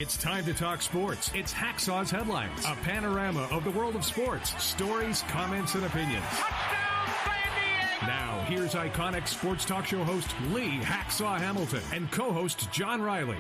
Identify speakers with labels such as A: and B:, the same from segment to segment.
A: It's time to talk sports. It's Hacksaw's Headlines, a panorama of the world of sports, stories, comments, and opinions.
B: Touchdown, San Diego!
A: Now, here's iconic sports talk show host Lee Hacksaw Hamilton and co-host John Riley.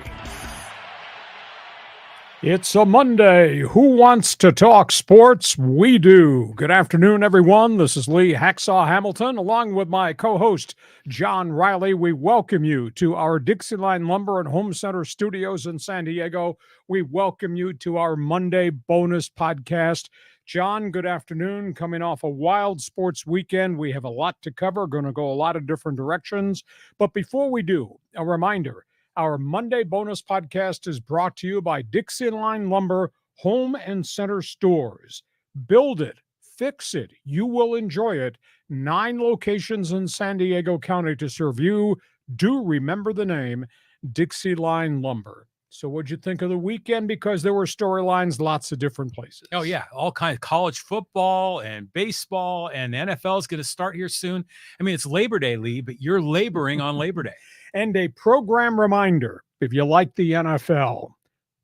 C: It's a Monday. Who wants to talk sports? We do. Good afternoon, everyone. This is Lee Hacksaw Hamilton, along with my co-host, John Riley. We welcome you to our Dixieline Lumber and Home Center studios in San Diego. We welcome you to our Monday bonus podcast. John, good afternoon. Coming off a wild sports weekend, we have a lot to cover, going to go a lot of different directions. But before we do, a reminder, our Monday bonus podcast is brought to you by Dixieline Lumber Home and Center Stores. Build it, fix it, you will enjoy it. 9 locations in San Diego County to serve you. Do remember the name, Dixieline Lumber. So what'd you think of the weekend? Because there were storylines, lots of different places.
D: Oh, yeah. All kinds of college football and baseball, and the NFL is going to start here soon. I mean, it's Labor Day, Lee, but you're laboring on Labor Day.
C: And a program reminder, if you like the NFL,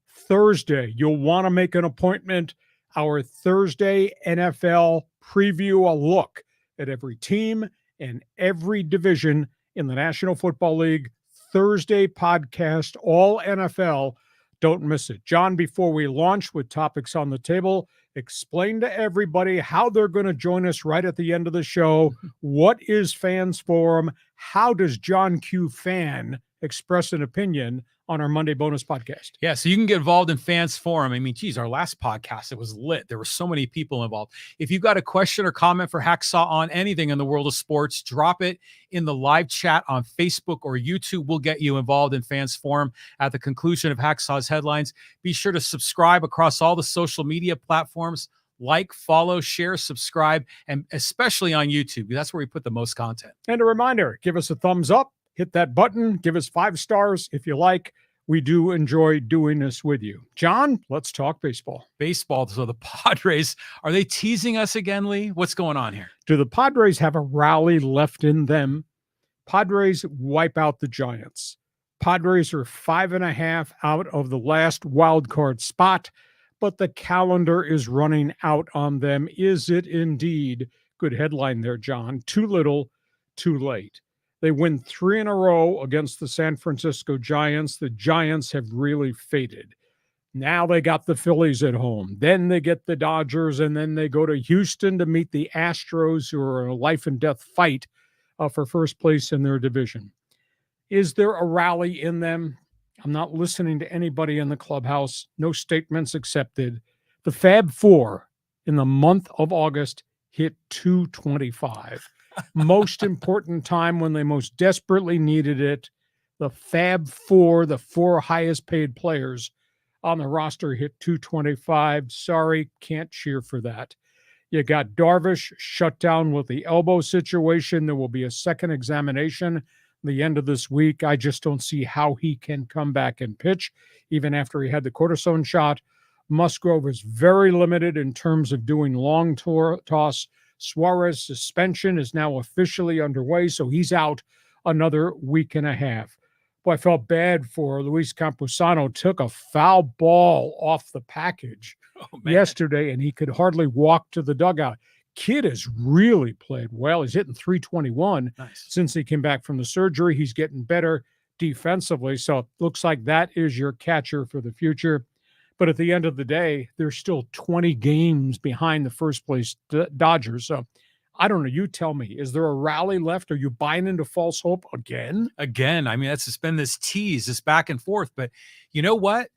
C: Thursday, you'll want to make an appointment. Our Thursday NFL preview, a look at every team and every division in the National Football League. Thursday podcast, all NFL. Don't miss it. John, before we launch with topics on the table, explain to everybody how they're going to join us right at the end of the show. What is Fans Forum? How does John Q. Fan express an opinion on our Monday bonus podcast?
D: Yeah, so you can get involved in Fans Forum. I mean, geez, our last podcast, it was lit. There were so many people involved. If you've got a question or comment for Hacksaw on anything in the world of sports, drop it in the live chat on Facebook or YouTube. We'll get you involved in Fans Forum at the conclusion of Hacksaw's Headlines. Be sure to subscribe across all the social media platforms. Like, follow, share, subscribe, and especially on YouTube. That's where we put the most content.
C: And a reminder, give us a thumbs up. Hit that button. Give us 5 stars if you like. We do enjoy doing this with you. John, let's talk baseball.
D: Baseball. So the Padres, are they teasing us again, Lee? What's going on here?
C: Do the Padres have a rally left in them? Padres wipe out the Giants. Padres are 5.5 out of the last wild card spot, but the calendar is running out on them. Is it indeed? Good headline there, John. Too little, too late. They win 3 in a row against the San Francisco Giants. The Giants have really faded. Now they got the Phillies at home. Then they get the Dodgers, and then they go to Houston to meet the Astros, who are in a life and death fight for first place in their division. Is there a rally in them? I'm not listening to anybody in the clubhouse. No statements accepted. The Fab Four in the month of August hit 225. Most important time when they most desperately needed it. The Fab Four, the 4 highest paid players on the roster, hit 225. Sorry, can't cheer for that. You got Darvish shut down with the elbow situation. There will be a second examination at the end of this week. I just don't see how he can come back and pitch, even after he had the cortisone shot. Musgrove is very limited in terms of doing long toss. Suarez suspension is now officially underway, so he's out another week and a half. Boy, I felt bad for Luis Campusano. Took a foul ball off the package yesterday, and he could hardly walk to the dugout. Kid has really played well. He's hitting 321 since he came back from the surgery. He's getting better defensively, so it looks like that is your catcher for the future. But at the end of the day, they're still 20 games behind the first place Dodgers. So I don't know. You tell me, is there a rally left? Are you buying into false hope again?
D: Again, I mean, that's just been this tease, this back and forth. But you know what?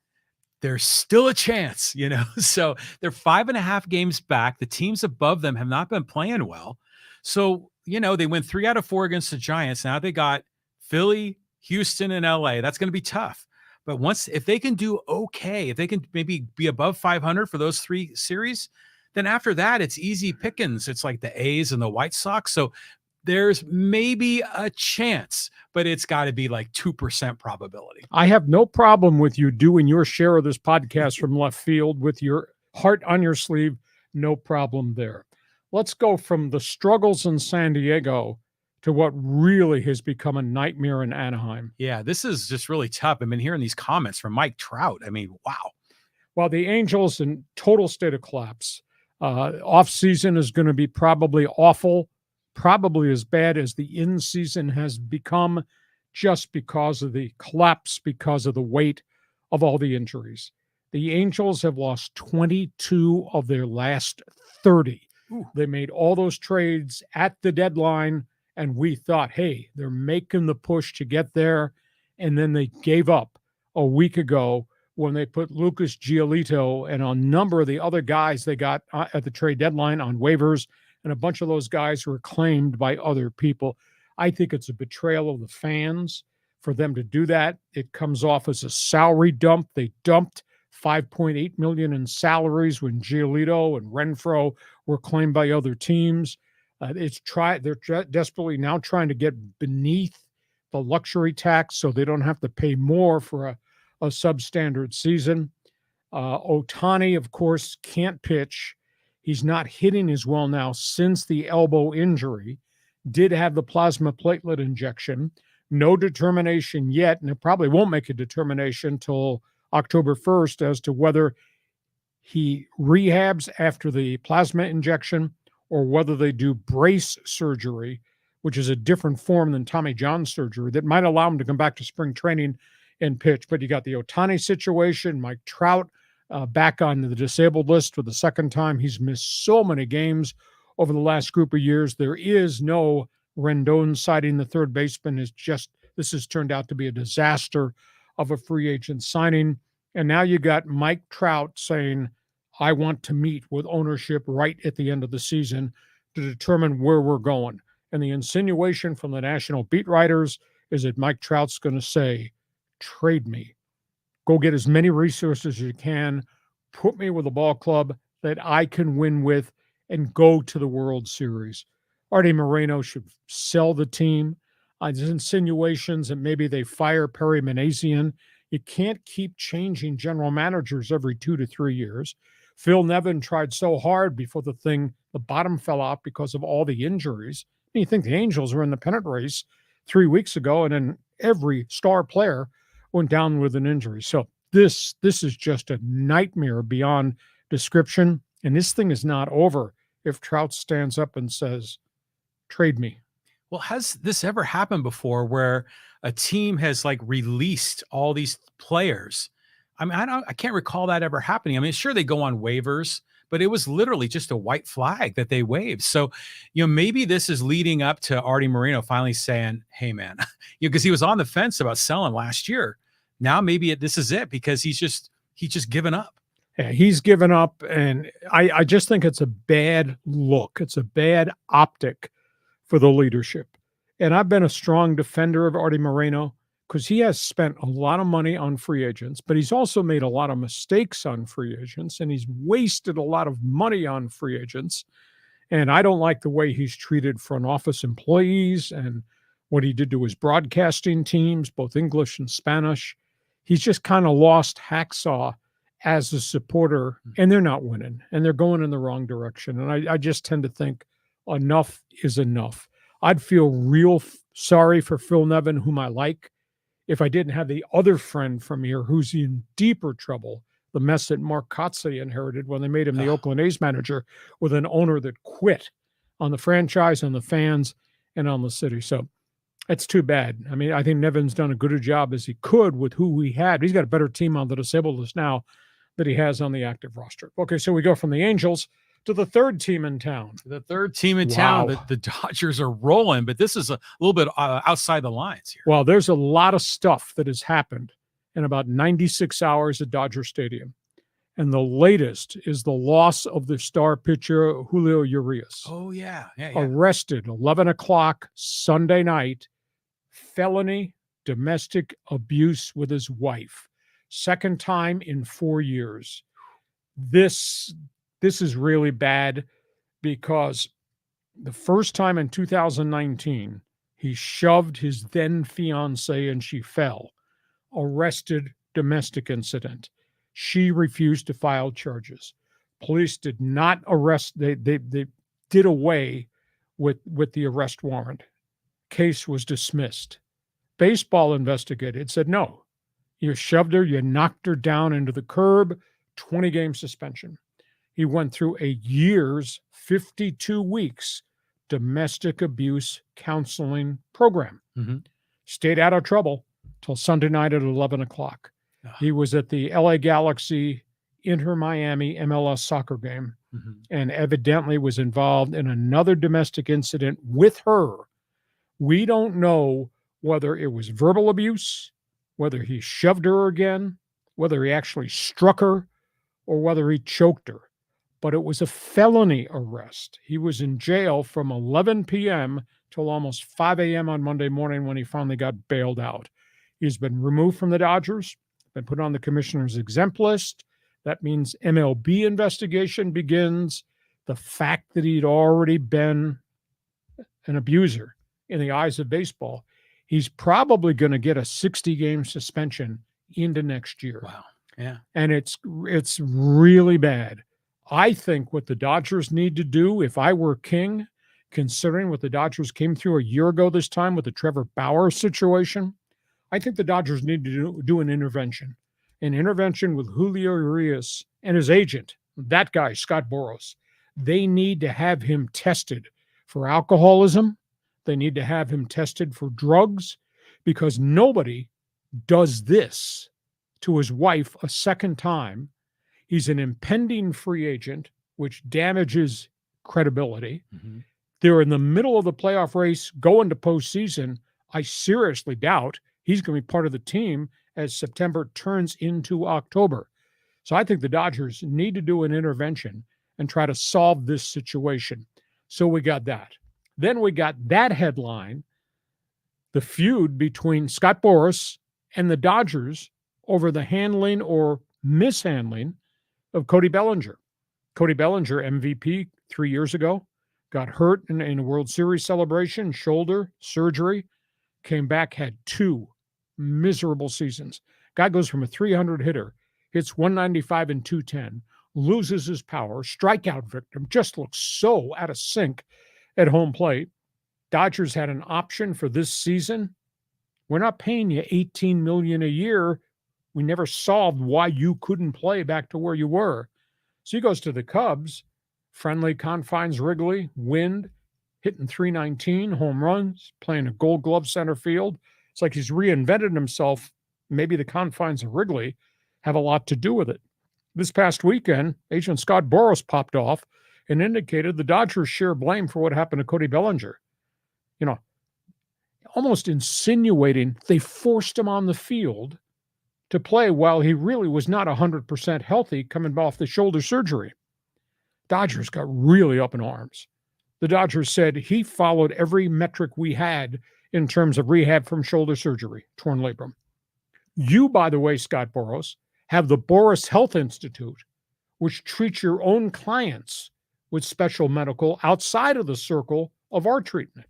D: There's still a chance, you know. So they're 5.5 games back. The teams above them have not been playing well. So, you know, they win 3 out of 4 against the Giants. Now they got Philly, Houston, and LA. That's going to be tough. But if they can do okay, if they can maybe be above 500 for those 3 series, then after that, it's easy pickings. It's like the A's and the White Sox. So there's maybe a chance, but it's got to be like 2% probability.
C: I have no problem with you doing your share of this podcast from left field with your heart on your sleeve. No problem there. Let's go from the struggles in San Diego to what really has become a nightmare in Anaheim.
D: Yeah, this is just really tough. I've been hearing these comments from Mike Trout. I mean, wow.
C: Well, the Angels in total state of collapse. Off season is going to be probably awful, probably as bad as the in season has become, just because of the collapse, because of the weight of all the injuries. The Angels have lost 22 of their last 30.
D: Ooh.
C: They made all those trades at the deadline, and we thought, hey, they're making the push to get there. And then they gave up a week ago when they put Lucas Giolito and a number of the other guys they got at the trade deadline on waivers, and a bunch of those guys were claimed by other people. I think it's a betrayal of the fans for them to do that. It comes off as a salary dump. They dumped $5.8 million in salaries when Giolito and Renfroe were claimed by other teams. They're desperately now trying to get beneath the luxury tax so they don't have to pay more for a substandard season. Ohtani, of course, can't pitch. He's not hitting as well now since the elbow injury. Did have the plasma platelet injection. No determination yet, and it probably won't make a determination till October 1st as to whether he rehabs after the plasma injection or whether they do brace surgery, which is a different form than Tommy John surgery that might allow him to come back to spring training and pitch. But you got the Ohtani situation, Mike Trout back on the disabled list for the second time. He's missed so many games over the last group of years. There is no Rendon sighting. The third baseman this has turned out to be a disaster of a free agent signing. And now you got Mike Trout saying, I want to meet with ownership right at the end of the season to determine where we're going. And the insinuation from the national beat writers is that Mike Trout's going to say, trade me. Go get as many resources as you can. Put me with a ball club that I can win with and go to the World Series. Artie Moreno should sell the team. There's insinuations that maybe they fire Perry Manassian. You can't keep changing general managers every 2 to 3 years. Phil Nevin tried so hard before the bottom fell out because of all the injuries. And you think the Angels were in the pennant race 3 weeks ago, and then every star player went down with an injury. So this is just a nightmare beyond description. And this thing is not over if Trout stands up and says, trade me.
D: Well, has this ever happened before where a team has released all these players? I mean, I can't recall that ever happening. I mean, sure, they go on waivers, but it was literally just a white flag that they waved. So, maybe this is leading up to Artie Moreno finally saying, hey, man, because he was on the fence about selling last year. Now maybe this is it because he's just given up.
C: Yeah, he's given up, and I just think it's a bad look. It's a bad optic for the leadership. And I've been a strong defender of Artie Moreno because he has spent a lot of money on free agents, but he's also made a lot of mistakes on free agents, and he's wasted a lot of money on free agents. And I don't like the way he's treated front office employees and what he did to his broadcasting teams, both English and Spanish. He's just kind of lost Hacksaw as a supporter, and they're not winning, and they're going in the wrong direction. And I just tend to think enough is enough. I'd feel real sorry for Phil Nevin, whom I like, if I didn't have the other friend from here who's in deeper trouble, the mess that Mark Kotsay inherited when they made him the Oakland A's manager with an owner that quit on the franchise, on the fans, and on the city. So it's too bad. I mean, I think Nevin's done a good a job as he could with who he had. He's got a better team on the disabled list now that he has on the active roster. Okay, so we go from the Angels to the third team in town.
D: The third team in town, the Dodgers are rolling, but this is a little bit outside the lines here.
C: Well, there's a lot of stuff that has happened in about 96 hours at Dodger Stadium. And the latest is the loss of the star pitcher, Julio Urias.
D: Oh, yeah.
C: Arrested 11 o'clock Sunday night, felony domestic abuse with his wife. Second time in 4 years. This is really bad because the first time in 2019, he shoved his then fiancée and she fell. Arrested, domestic incident. She refused to file charges. Police did not arrest. They did away with the arrest warrant. case was dismissed. Baseball investigated, said, no, you shoved her, you knocked her down into the curb, 20-game suspension. He went through a year's 52 weeks domestic abuse counseling program.
D: Mm-hmm.
C: Stayed out of trouble till Sunday night at 11 o'clock. He was at the LA Galaxy Inter Miami MLS soccer game, and evidently was involved in another domestic incident with her. We don't know whether it was verbal abuse, whether he shoved her again, whether he actually struck her, or whether he choked her. But it was a felony arrest. He was in jail from 11 p.m. till almost 5 a.m. on Monday morning when he finally got bailed out. He's been removed from the Dodgers, been put on the commissioner's exempt list. That means MLB investigation begins. The fact that he'd already been an abuser in the eyes of baseball, he's probably going to get a 60-game suspension into next year.
D: Wow. Yeah.
C: And it's really bad. I think what the Dodgers need to do, if I were king, considering what the Dodgers came through a year ago this time with the Trevor Bauer situation, I think the Dodgers need to do an intervention with Julio Urias and his agent, that guy, Scott Boras. They need to have him tested for alcoholism. They need to have him tested for drugs, because nobody does this to his wife a second time. He's an impending free agent, which damages credibility. They're in the middle of the playoff race, going to postseason. I seriously doubt he's going to be part of the team as September turns into October. So I think the Dodgers need to do an intervention and try to solve this situation. So we got that. Then we got that headline, the feud between Scott Boras and the Dodgers over the handling or mishandling of Cody Bellinger. Cody Bellinger, MVP 3 years ago, got hurt in a World Series celebration, shoulder surgery, came back, had 2 miserable seasons. Guy goes from a 300 hitter, hits 195 and 210, loses his power, strikeout victim, just looks so out of sync at home plate. Dodgers had an option for this season. We're not paying you $18 million a year. We never solved why you couldn't play back to where you were. So he goes to the Cubs, friendly confines Wrigley, wind, hitting 319, home runs, playing a Gold Glove center field. It's like he's reinvented himself. Maybe the confines of Wrigley have a lot to do with it. This past weekend, Agent Scott Boras popped off and indicated the Dodgers share blame for what happened to Cody Bellinger. You know, almost insinuating they forced him on the field to play while he really was not 100% healthy coming off the shoulder surgery. Dodgers got really up in arms. The Dodgers said he followed every metric we had in terms of rehab from shoulder surgery, torn labrum. You, by the way, Scott Boras, have the Boras Health Institute, which treats your own clients with special medical outside of the circle of our treatment.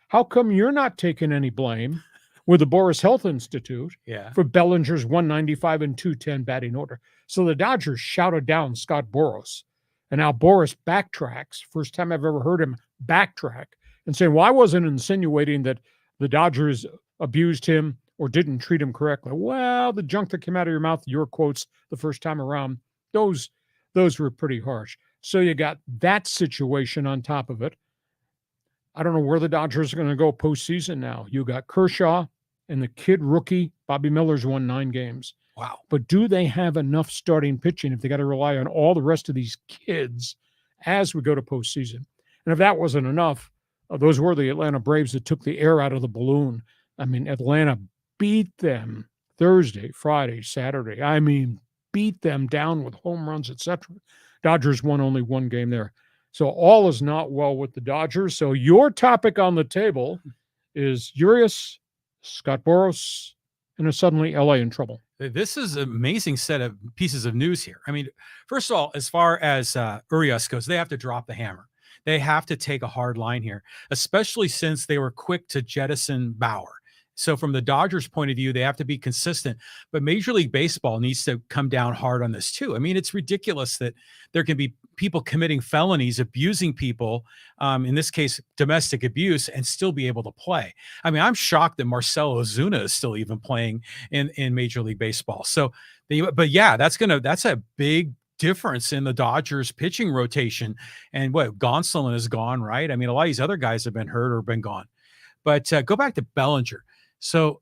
C: How come you're not taking any blame with the Boras Health Institute for Bellinger's 195 and 210 batting order? So the Dodgers shouted down Scott Boras. And now Boras backtracks. First time I've ever heard him backtrack and saying, well, I wasn't insinuating that the Dodgers abused him or didn't treat him correctly. Well, the junk that came out of your mouth, your quotes the first time around, those were pretty harsh. So you got that situation on top of it. I don't know where the Dodgers are going to go postseason now. You got Kershaw and the kid rookie, Bobby Miller's won 9 games.
D: Wow.
C: But do they have enough starting pitching if they got to rely on all the rest of these kids as we go to postseason? And if that wasn't enough, those were the Atlanta Braves that took the air out of the balloon. I mean, Atlanta beat them Thursday, Friday, Saturday. I mean, beat them down with home runs, etc. Dodgers won only 1 game there. So all is not well with the Dodgers. So your topic on the table is Urias, Scott Boras, and suddenly LA in trouble.
D: This is an amazing set of pieces of news here. I mean, first of all, as far as Urias goes, they have to drop the hammer. They have to take a hard line here, especially since they were quick to jettison Bauer. So from the Dodgers' point of view, they have to be consistent, but Major League Baseball needs to come down hard on this too. I mean, it's ridiculous that there can be people committing felonies, abusing people, in this case, domestic abuse, and still be able to play. I mean, I'm shocked that Marcell Ozuna is still even playing in Major League Baseball. So, but yeah, that's a big difference in the Dodgers pitching rotation. And what, Gonsolin is gone, right? I mean, a lot of these other guys have been hurt or been gone. But go back to Bellinger. So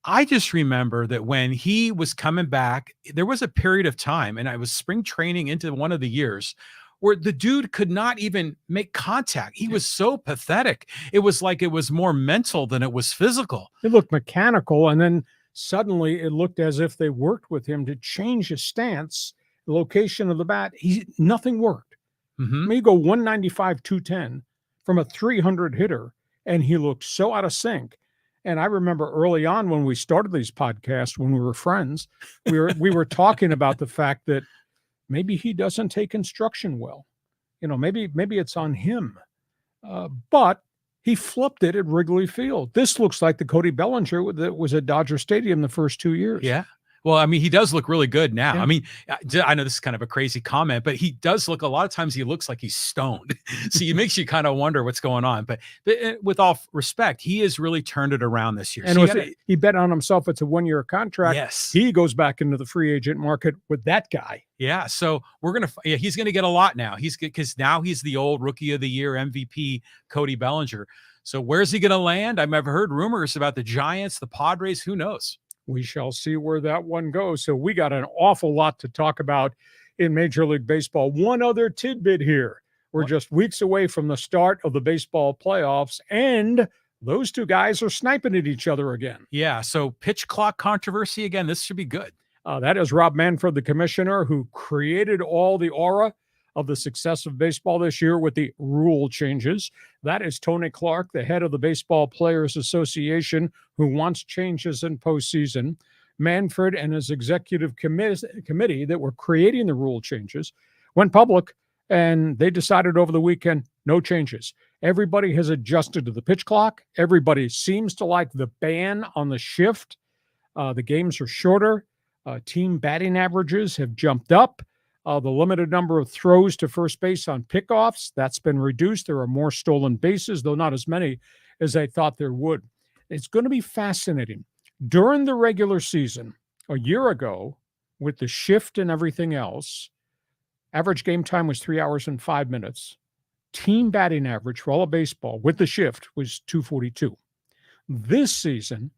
D: I just remember that when he was coming back, there was a period of time, and I was spring training into one of the years, where the dude could not even make contact. He was so pathetic. It was like it was more mental than it was physical.
C: It looked mechanical, and then suddenly it looked as if they worked with him to change his stance, the location of the bat. Nothing worked.
D: Mm-hmm.
C: I mean, you go 195, 210 from a 300 hitter, and he looked so out of sync. And I remember early on when we started these podcasts, when we were friends, we were talking about the fact that maybe he doesn't take instruction well. Maybe it's on him. But he flipped it at Wrigley Field. This looks like the Cody Bellinger that was at Dodger Stadium the first 2 years.
D: Yeah. Well, I mean, he does look really good now.
C: Yeah.
D: I mean, I know this is kind of a crazy comment, but he does look, a lot of times he looks like he's stoned. So it makes you kind of wonder what's going on. But with all respect, he has really turned it around this year.
C: And
D: so
C: he bet on himself. It's a 1-year contract.
D: Yes.
C: He goes back into the free agent market with that guy.
D: Yeah. So he's going to get a lot now. Because now he's the old Rookie of the Year MVP, Cody Bellinger. So where's he going to land? I've heard rumors about the Giants, the Padres. Who knows?
C: We shall see where that one goes. So we got an awful lot to talk about in Major League Baseball. One other tidbit here. We're just weeks away from the start of the baseball playoffs, and those two guys are sniping at each other again.
D: Yeah, so pitch clock controversy again. This should be good.
C: That is Rob Manfred, the commissioner, who created all the aura of the success of baseball this year with the rule changes. That is Tony Clark, the head of the Baseball Players Association, who wants changes in postseason. Manfred and his executive committee that were creating the rule changes went public, and they decided over the weekend, no changes. Everybody has adjusted to the pitch clock. Everybody seems to like the ban on the shift. The games are shorter. Team batting averages have jumped up. The limited number of throws to first base on pickoffs, that's been reduced. There are more stolen bases, though not as many as they thought there would. It's going to be fascinating. During the regular season, a year ago, with the shift and everything else, average game time was 3 hours and 5 minutes. Team batting average for all of baseball with the shift was 242. This season,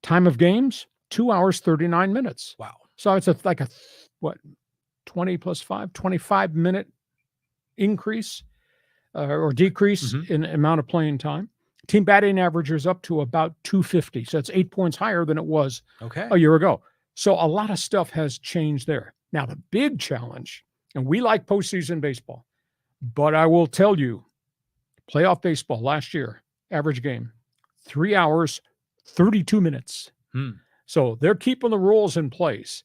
C: time of games, 2 hours, 39 minutes.
D: Wow.
C: So it's like a 20 plus 5, 25-minute increase or decrease in amount of playing time. Team batting average is up to about 250. So it's 8 points higher than it was a year ago. So a lot of stuff has changed there. Now, the big challenge, and we like postseason baseball, but I will tell you, playoff baseball last year, average game, 3 hours, 32 minutes. So they're keeping the rules in place.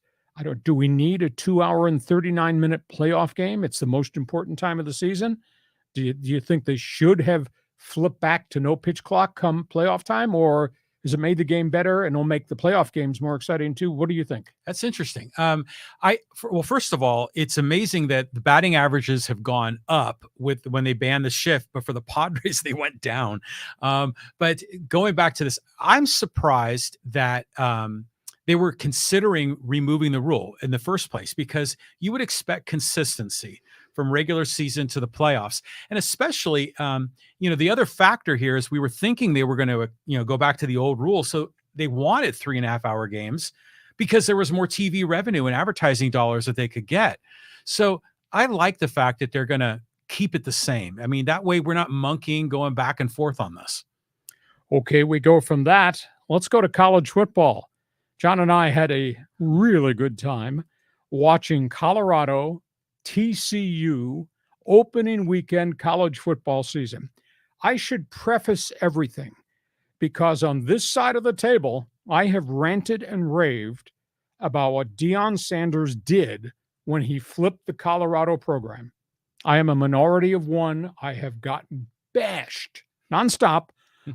C: Do we need a 2 hour and 39-minute playoff game? It's the most important time of the season. Do you think they should have flipped back to no pitch clock come playoff time, or has it made the game better and it'll make the playoff games more exciting too? What do you think?
D: That's interesting. Well, first of all, it's amazing that the batting averages have gone up when they banned the shift, but for the Padres, they went down. But going back to this, I'm surprised that they were considering removing the rule in the first place, because you would expect consistency from regular season to the playoffs. And especially, the other factor here is we were thinking they were going to, go back to the old rule. So they wanted 3.5 hour games because there was more TV revenue and advertising dollars that they could get. So I like the fact that they're going to keep it the same. I mean, that way we're not monkeying, going back and forth on this.
C: Okay, we go from that. Let's go to college football. John and I had a really good time watching Colorado TCU opening weekend college football season. I should preface everything because on this side of the table, I have ranted and raved about what Deion Sanders did when he flipped the Colorado program. I am a minority of one. I have gotten bashed nonstop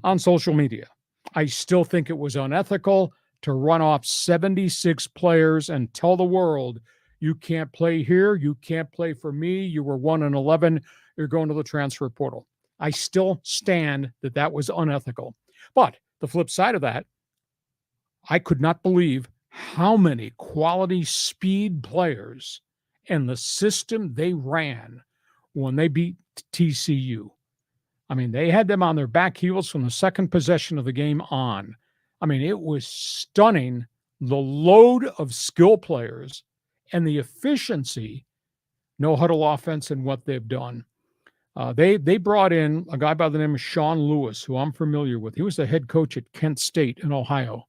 C: on social media. I still think it was unethical to run off 76 players and tell the world You can't play here. You can't play for me. You were 1-11. You're going to the transfer portal. I still stand that was unethical. But the flip side of that, I could not believe how many quality speed players and the system they ran when they beat TCU. I mean, they had them on their back heels from the second possession of the game on. I mean, it was stunning, the load of skill players and the efficiency, no huddle offense, and what they've done. They brought in a guy by the name of Sean Lewis, who I'm familiar with. He was the head coach at Kent State in Ohio,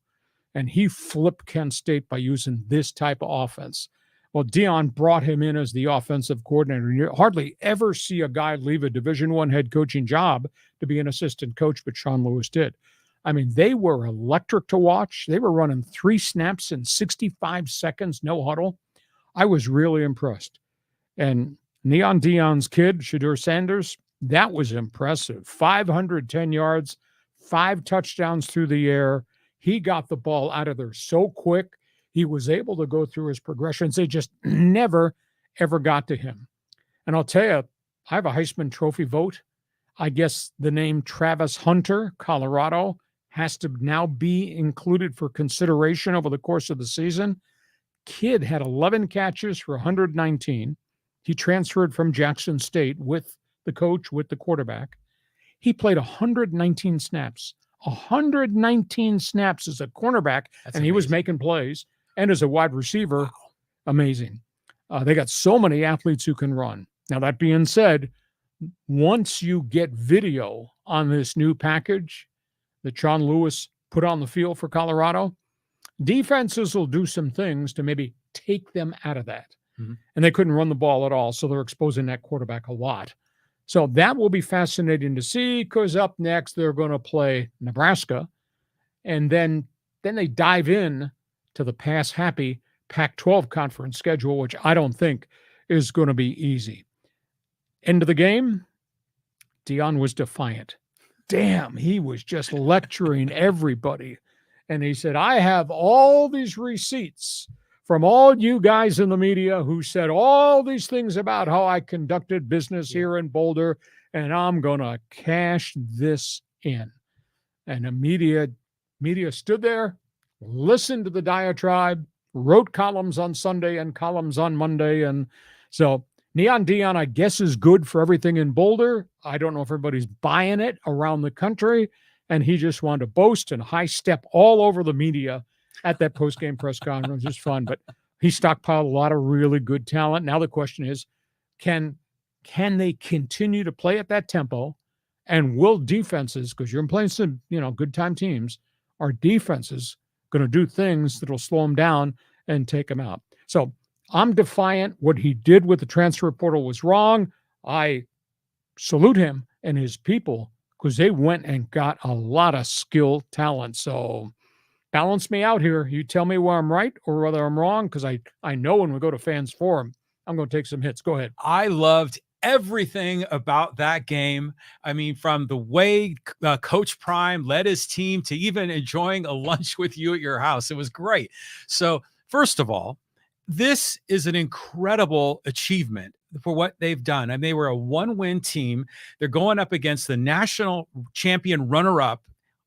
C: and he flipped Kent State by using this type of offense. Well, Deion brought him in as the offensive coordinator. You hardly ever see a guy leave a Division I head coaching job to be an assistant coach, but Sean Lewis did. I mean, they were electric to watch. They were running 3 snaps in 65 seconds, no huddle. I was really impressed. And Neon Deion's kid, Shedeur Sanders, that was impressive. 510 yards, 5 touchdowns through the air. He got the ball out of there so quick. He was able to go through his progressions. They just never, ever got to him. And I'll tell you, I have a Heisman Trophy vote. I guess the name Travis Hunter, Colorado, has to now be included for consideration over the course of the season. Kid had 11 catches for 119. He transferred from Jackson State with the coach, with the quarterback. He played 119 snaps. 119 snaps as a cornerback, and he was making plays. And as a wide receiver, wow. Amazing. They got so many athletes who can run. Now, that being said, once you get video on this new package that Sean Lewis put on the field for Colorado, defenses will do some things to maybe take them out of that. Mm-hmm. And they couldn't run the ball at all, so they're exposing that quarterback a lot. So that will be fascinating to see, because up next they're going to play Nebraska, and then they dive in to the pass-happy Pac-12 conference schedule, which I don't think is going to be easy. End of the game, Deion was defiant. Damn, he was just lecturing everybody. And he said, I have all these receipts from all you guys in the media who said all these things about how I conducted business here in Boulder, and I'm going to cash this in. And the media stood there, listened to the diatribe, wrote columns on Sunday and columns on Monday. And so Neon Deion, I guess, is good for everything in Boulder. I don't know if everybody's buying it around the country. And he just wanted to boast and high step all over the media at that post-game press conference. It was fun, but he stockpiled a lot of really good talent. Now the question is, can they continue to play at that tempo? And will defenses, because you're playing some, good time teams, are defenses going to do things that'll slow them down and take them out? So I'm defiant. What he did with the transfer portal was wrong. I salute him and his people, because they went and got a lot of skill talent. So balance me out here. You tell me where I'm right or whether I'm wrong, because I know when we go to Fans Forum, I'm going to take some hits. Go ahead.
D: I loved everything about that game. I mean, from the way Coach Prime led his team to even enjoying a lunch with you at your house. It was great. So first of all, this is an incredible achievement for what they've done. And they were a 1-win team. They're going up against the national champion runner-up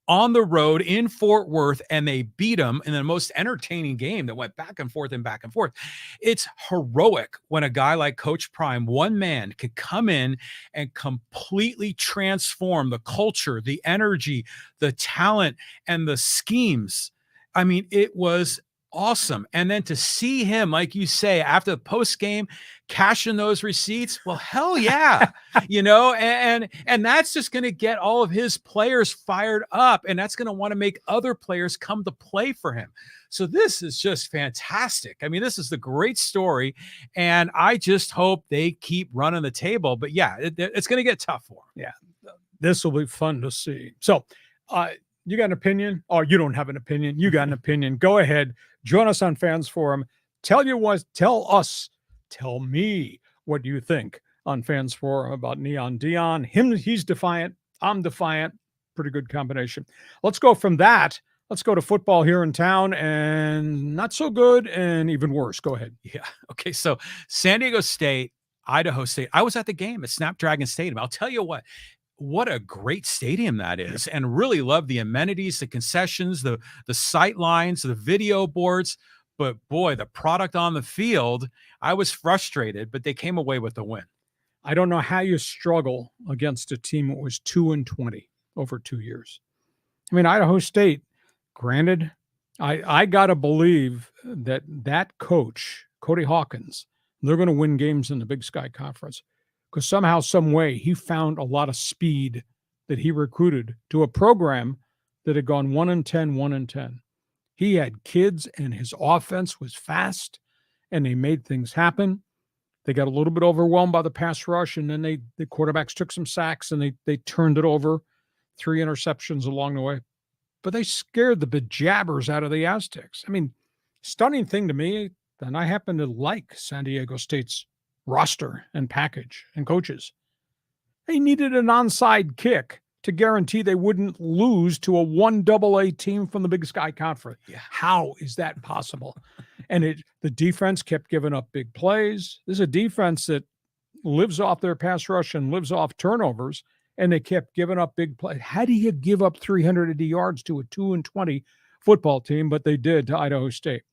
D: on the road in Fort Worth, and they beat them in the most entertaining game that went back and forth and back and forth. It's heroic when a guy like Coach Prime, one man, could come in and completely transform the culture, the energy, the talent, and the schemes. I mean, it was awesome. And then to see him, like you say, after the post game, cashing those receipts, well, hell yeah, and that's just going to get all of his players fired up, and that's going to want to make other players come to play for him. So this is just fantastic. I mean, this is the great story, and I just hope they keep running the table. But yeah, it's going to get tough for them.
C: Yeah, this will be fun to see. So, you got an opinion? Or you don't have an opinion? You got an opinion? Go ahead. Join us on Fans Forum. Tell me what you think on Fans Forum about Neon Deion. He's defiant. I'm defiant. Pretty good combination. Let's go from that. Let's go to football here in town, and not so good and even worse. Go ahead.
D: Yeah. Okay. So San Diego State, Idaho State. I was at the game at Snapdragon Stadium. I'll tell you what a great stadium that is, and really love the amenities, the concessions, the sight lines, the video boards. But boy, the product on the field, I was frustrated, but they came away with the win.
C: I don't know how you struggle against a team that was 2-20 over 2 years. I mean, Idaho State, granted, I got to believe that coach, Cody Hawkins, they're going to win games in the Big Sky Conference because somehow, some way, he found a lot of speed that he recruited to a program that had gone 1-10, 1-10. He had kids, and his offense was fast, and they made things happen. They got a little bit overwhelmed by the pass rush, and then the quarterbacks took some sacks, and they turned it over, 3 interceptions along the way. But they scared the bejabbers out of the Aztecs. I mean, stunning thing to me, and I happen to like San Diego State's roster and package and coaches. They needed an onside kick to guarantee they wouldn't lose to a 1AA team from the Big Sky Conference.
D: Yeah.
C: How is that possible? And the defense kept giving up big plays. This is a defense that lives off their pass rush and lives off turnovers, and they kept giving up big plays. How do you give up 380 yards to a 2-20 football team? But they did to Idaho State.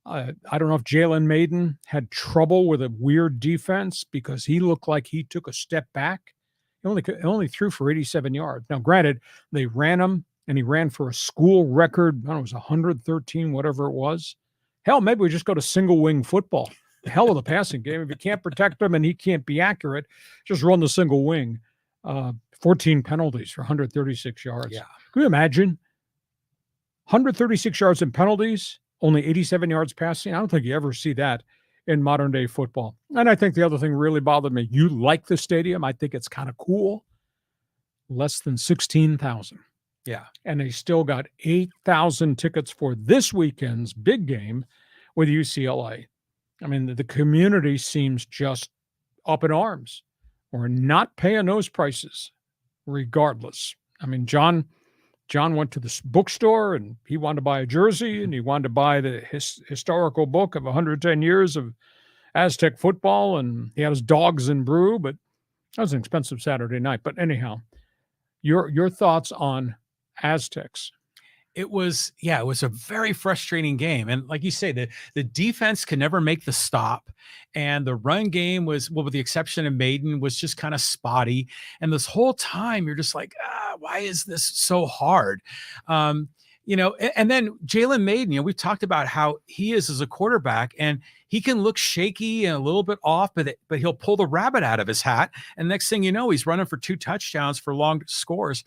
C: I don't know if Jalen Maiden had trouble with a weird defense because he looked like he took a step back. He only threw for 87 yards. Now, granted, they ran him, and he ran for a school record. I don't know, it was 113, whatever it was. Hell, maybe we just go to single wing football. The hell of the passing game. If you can't protect him and he can't be accurate, just run the single wing. 14 penalties for 136 yards.
D: Yeah.
C: Can you imagine? 136 yards in penalties, only 87 yards passing. I don't think you ever see that in modern day football. And I think the other thing really bothered me. You like the stadium. I think it's kind of cool. Less than 16,000.
D: Yeah.
C: And they still got 8,000 tickets for this weekend's big game with UCLA. I mean, the community seems just up in arms. We're not paying those prices regardless. I mean, John went to the bookstore, and he wanted to buy a jersey, and he wanted to buy the historical book of 110 years of Aztec football, and he had his dogs and brew, but that was an expensive Saturday night. But anyhow, your thoughts on Aztecs?
D: It was a very frustrating game. And like you say, the defense could never make the stop. And the run game was, well, with the exception of Maiden, was just kind of spotty. And this whole time you're just like, why is this so hard? And then Jalen Maiden, we've talked about how he is as a quarterback, and he can look shaky and a little bit off, but he'll pull the rabbit out of his hat. And next thing you know, he's running for 2 touchdowns for long scores.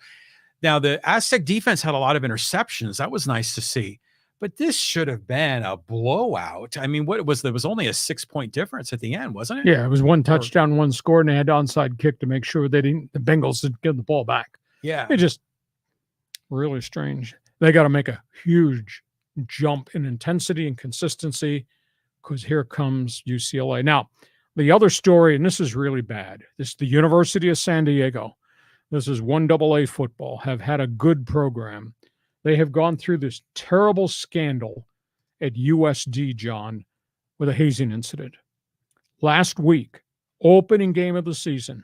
D: Now, the Aztec defense had a lot of interceptions. That was nice to see. But this should have been a blowout. I mean, there was only a 6-point difference at the end, wasn't it?
C: Yeah, it was 1 touchdown, 1 score, and they had onside kick to make sure the Bengals didn't get the ball back.
D: Yeah.
C: It just really strange. They got to make a huge jump in intensity and consistency because here comes UCLA. Now, the other story, and this is really bad, this is the University of San Diego. This is 1AA football, have had a good program. They have gone through this terrible scandal at USD, John, with a hazing incident. Last week, opening game of the season,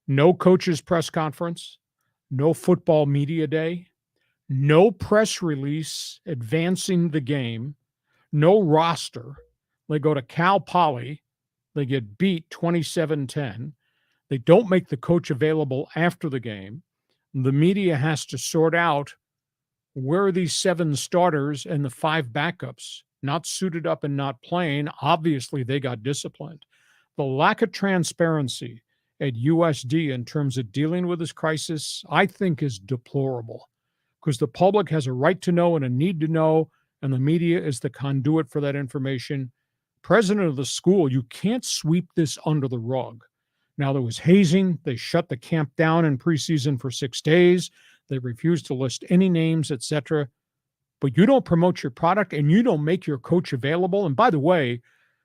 C: no coaches press conference, no football media day, no press release advancing the game, no roster. They go to Cal Poly. They get beat 27-10. They don't make the coach available after the game. The media has to sort out where are these 7 starters and the 5 backups not suited up and not playing. Obviously, they got disciplined. The lack of transparency at USD in terms of dealing with this crisis, I think, is deplorable because the public has a right to know and a need to know, and the media is the conduit for that information. President of the school, you can't sweep this under the rug. Now, there was hazing. They shut the camp down in preseason for 6 days. They refused to list any names, etc. But you don't promote your product and you don't make your coach available. And by the way,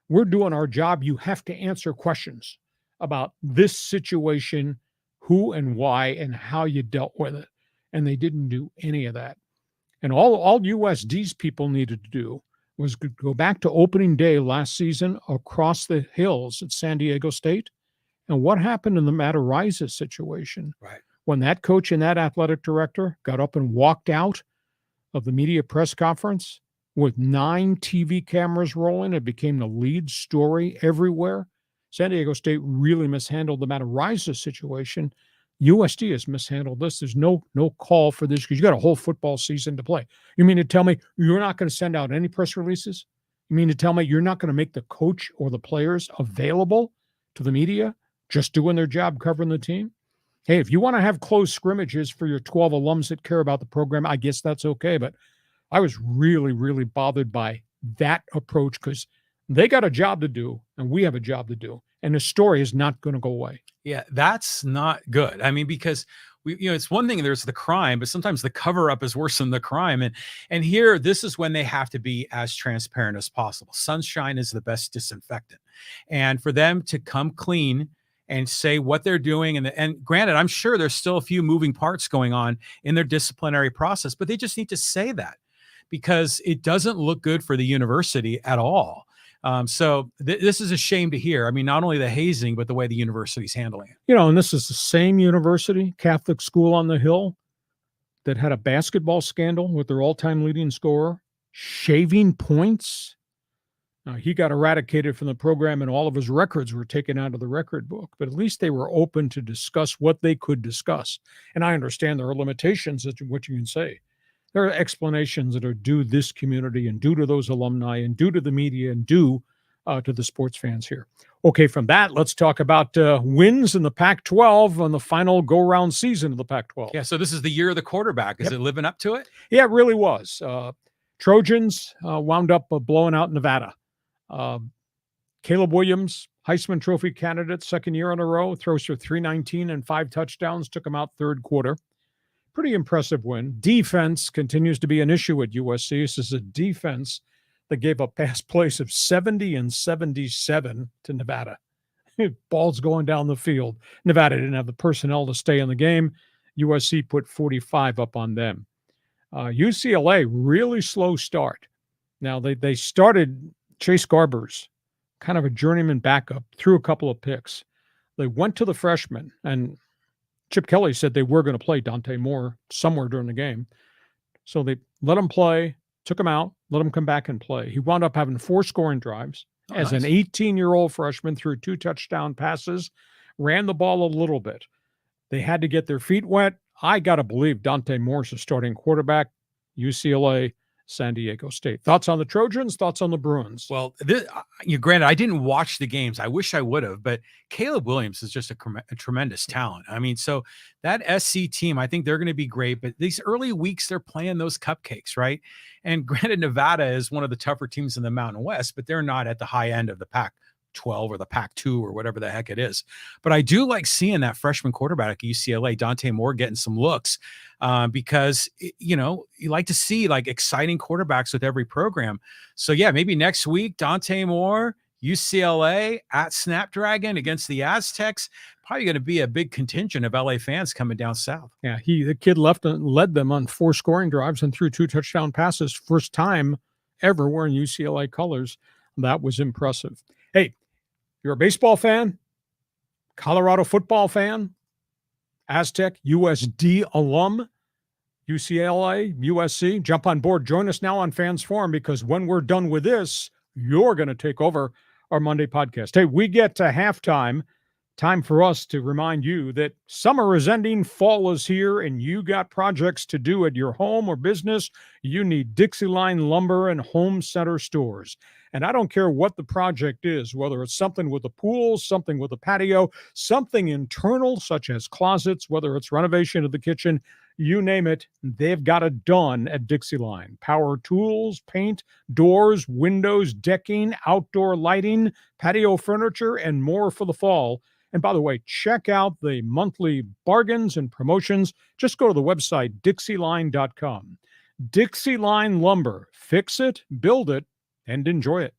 C: we're doing our job. You have to answer questions about this situation, who and why and how you dealt with it. And they didn't do any of that. And all USD's people needed to do was go back to opening day last season across the hills at San Diego State. And what happened in the Matt Araiza situation?
D: Right.
C: When that coach and that athletic director got up and walked out of the media press conference with 9 TV cameras rolling, it became the lead story everywhere. San Diego State really mishandled the Matt Araiza situation. USD has mishandled this. There's no call for this because you got a whole football season to play. You mean to tell me you're not going to send out any press releases? You mean to tell me you're not going to make the coach or the players available to the media, just doing their job covering the team? Hey, if you want to have closed scrimmages for your 12 alums that care about the program, I guess that's okay. But I was really, really bothered by that approach because they got a job to do and we have a job to do. And the story is not going to go away.
D: Yeah, that's not good. I mean, because it's one thing, there's the crime, but sometimes the cover up is worse than the crime. And here, this is when they have to be as transparent as possible. Sunshine is the best disinfectant. And for them to come clean and say what they're doing. And granted, I'm sure there's still a few moving parts going on in their disciplinary process, but they just need to say that because it doesn't look good for the university at all. So this is a shame to hear. I mean, not only the hazing, but the way the university's handling it.
C: And this is the same university, Catholic school on the Hill, that had a basketball scandal with their all-time leading scorer, shaving points. He got eradicated from the program and all of his records were taken out of the record book. But at least they were open to discuss what they could discuss. And I understand there are limitations as to what you can say. There are explanations that are due this community and due to those alumni and due to the media and due to the sports fans here. Okay, from that, let's talk about wins in the Pac-12 on the final go-round season of the Pac-12.
D: Yeah, so this is the year of the quarterback. Is it living up to it?
C: Yeah, it really was. Trojans wound up blowing out Nevada. Caleb Williams, Heisman Trophy candidate, second year in a row, throws for 319 and 5 touchdowns, took him out third quarter. Pretty impressive win. Defense continues to be an issue at USC. This is a defense that gave up pass plays of 70 and 77 to Nevada. Balls going down the field. Nevada didn't have the personnel to stay in the game. USC put 45 up on them. UCLA, really slow start. Now, they started Chase Garbers, kind of a journeyman backup, threw a couple of picks. They went to the freshman, and Chip Kelly said they were going to play Dante Moore somewhere during the game. So they let him play, took him out, let him come back and play. He wound up having 4 scoring drives as an 18-year-old freshman, threw 2 touchdown passes, ran the ball a little bit. They had to get their feet wet. I got to believe Dante Moore's the starting quarterback, UCLA, San Diego State. Thoughts on the Trojans? Thoughts on the Bruins?
D: Well, granted, I didn't watch the games. I wish I would have, but Caleb Williams is just a tremendous talent. I mean, so that SC team, I think they're going to be great, but these early weeks, they're playing those cupcakes, right? And granted, Nevada is one of the tougher teams in the Mountain West, but they're not at the high end of the Pac-12 or the Pac-2 or whatever the heck it is. But I do like seeing that freshman quarterback at UCLA, Dante Moore, getting some looks because, you like to see like exciting quarterbacks with every program. So yeah, maybe next week, Dante Moore, UCLA at Snapdragon against the Aztecs, probably going to be a big contingent of LA fans coming down south.
C: Yeah, the kid led them on 4 scoring drives and threw 2 touchdown passes. First time ever wearing UCLA colors. That was impressive. Hey, you're a baseball fan, Colorado football fan, Aztec, USD alum, UCLA, USC, jump on board. Join us now on Fans Forum because when we're done with this, you're going to take over our Monday podcast. Hey, we get to halftime. Time for us to remind you that summer is ending, fall is here, and you got projects to do at your home or business. You need Dixieline Lumber and Home Center stores. And I don't care what the project is, whether it's something with a pool, something with a patio, something internal, such as closets, whether it's renovation of the kitchen, you name it, they've got it done at Dixieline. Power tools, paint, doors, windows, decking, outdoor lighting, patio furniture, and more for the fall. And by the way, check out the monthly bargains and promotions. Just go to the website, Dixieline.com. Dixieline Lumber. Fix it, build it, and enjoy it.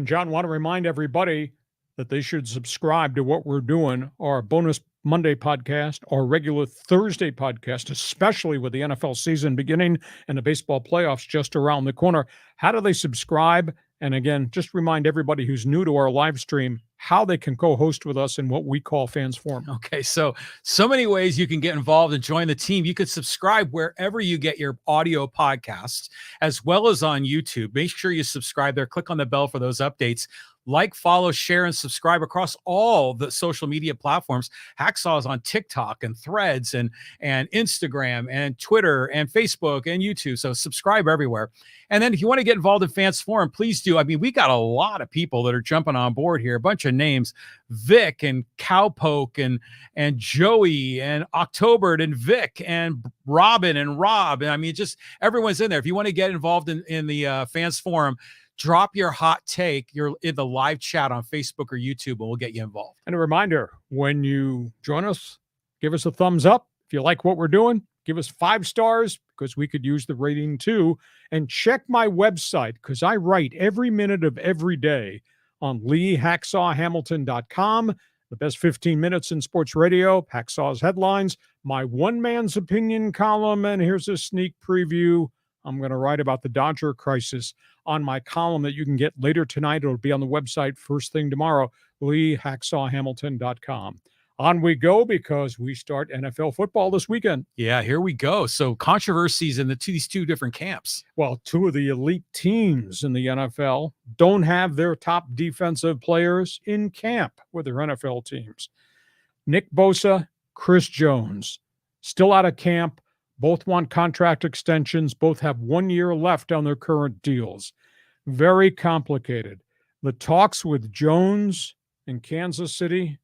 C: John, want to remind everybody that they should subscribe to what we're doing, our bonus Monday podcast, our regular Thursday podcast, especially with the NFL season beginning and the baseball playoffs just around the corner. How do they subscribe? And again, just remind everybody who's new to our live stream how they can co-host with us in what we call Fans Forum.
D: Okay, so many ways you can get involved and join the team. You could subscribe wherever you get your audio podcasts, as well as on YouTube. Make sure you subscribe there. Click on the bell for those updates. Like, follow, share, and subscribe across all the social media platforms. Hacksaw is on TikTok and Threads and Instagram and Twitter and Facebook and YouTube. So subscribe everywhere. And then if you want to get involved in Fans Forum, please do. I mean, we got a lot of people that are jumping on board here. A bunch of names: Vic and Cowpoke and Joey and October and Vic and Robin and Rob. And I mean, just everyone's in there. If you want to get involved in the Fans Forum, drop your hot take. You're in the live chat on Facebook or YouTube, and we'll get you involved.
C: And a reminder, when you join us, give us a thumbs up. If you like what we're doing, give us 5 stars, because we could use the rating too. And check my website, because I write every minute of every day on LeeHacksawHamilton.com. The best 15 minutes in sports radio, Hacksaw's headlines, my one man's opinion column, and here's a sneak preview. I'm going to write about the Dodger crisis on my column that you can get later tonight. It'll be on the website first thing tomorrow, LeeHacksawHamilton.com. On we go, because we start NFL football this weekend.
D: Yeah, here we go. So controversies in these two different camps.
C: Well, 2 of the elite teams in the NFL don't have their top defensive players in camp with their NFL teams. Nick Bosa, Chris Jones, still out of camp. Both want contract extensions. Both have 1 year left on their current deals. Very complicated. The talks with Jones in Kansas City,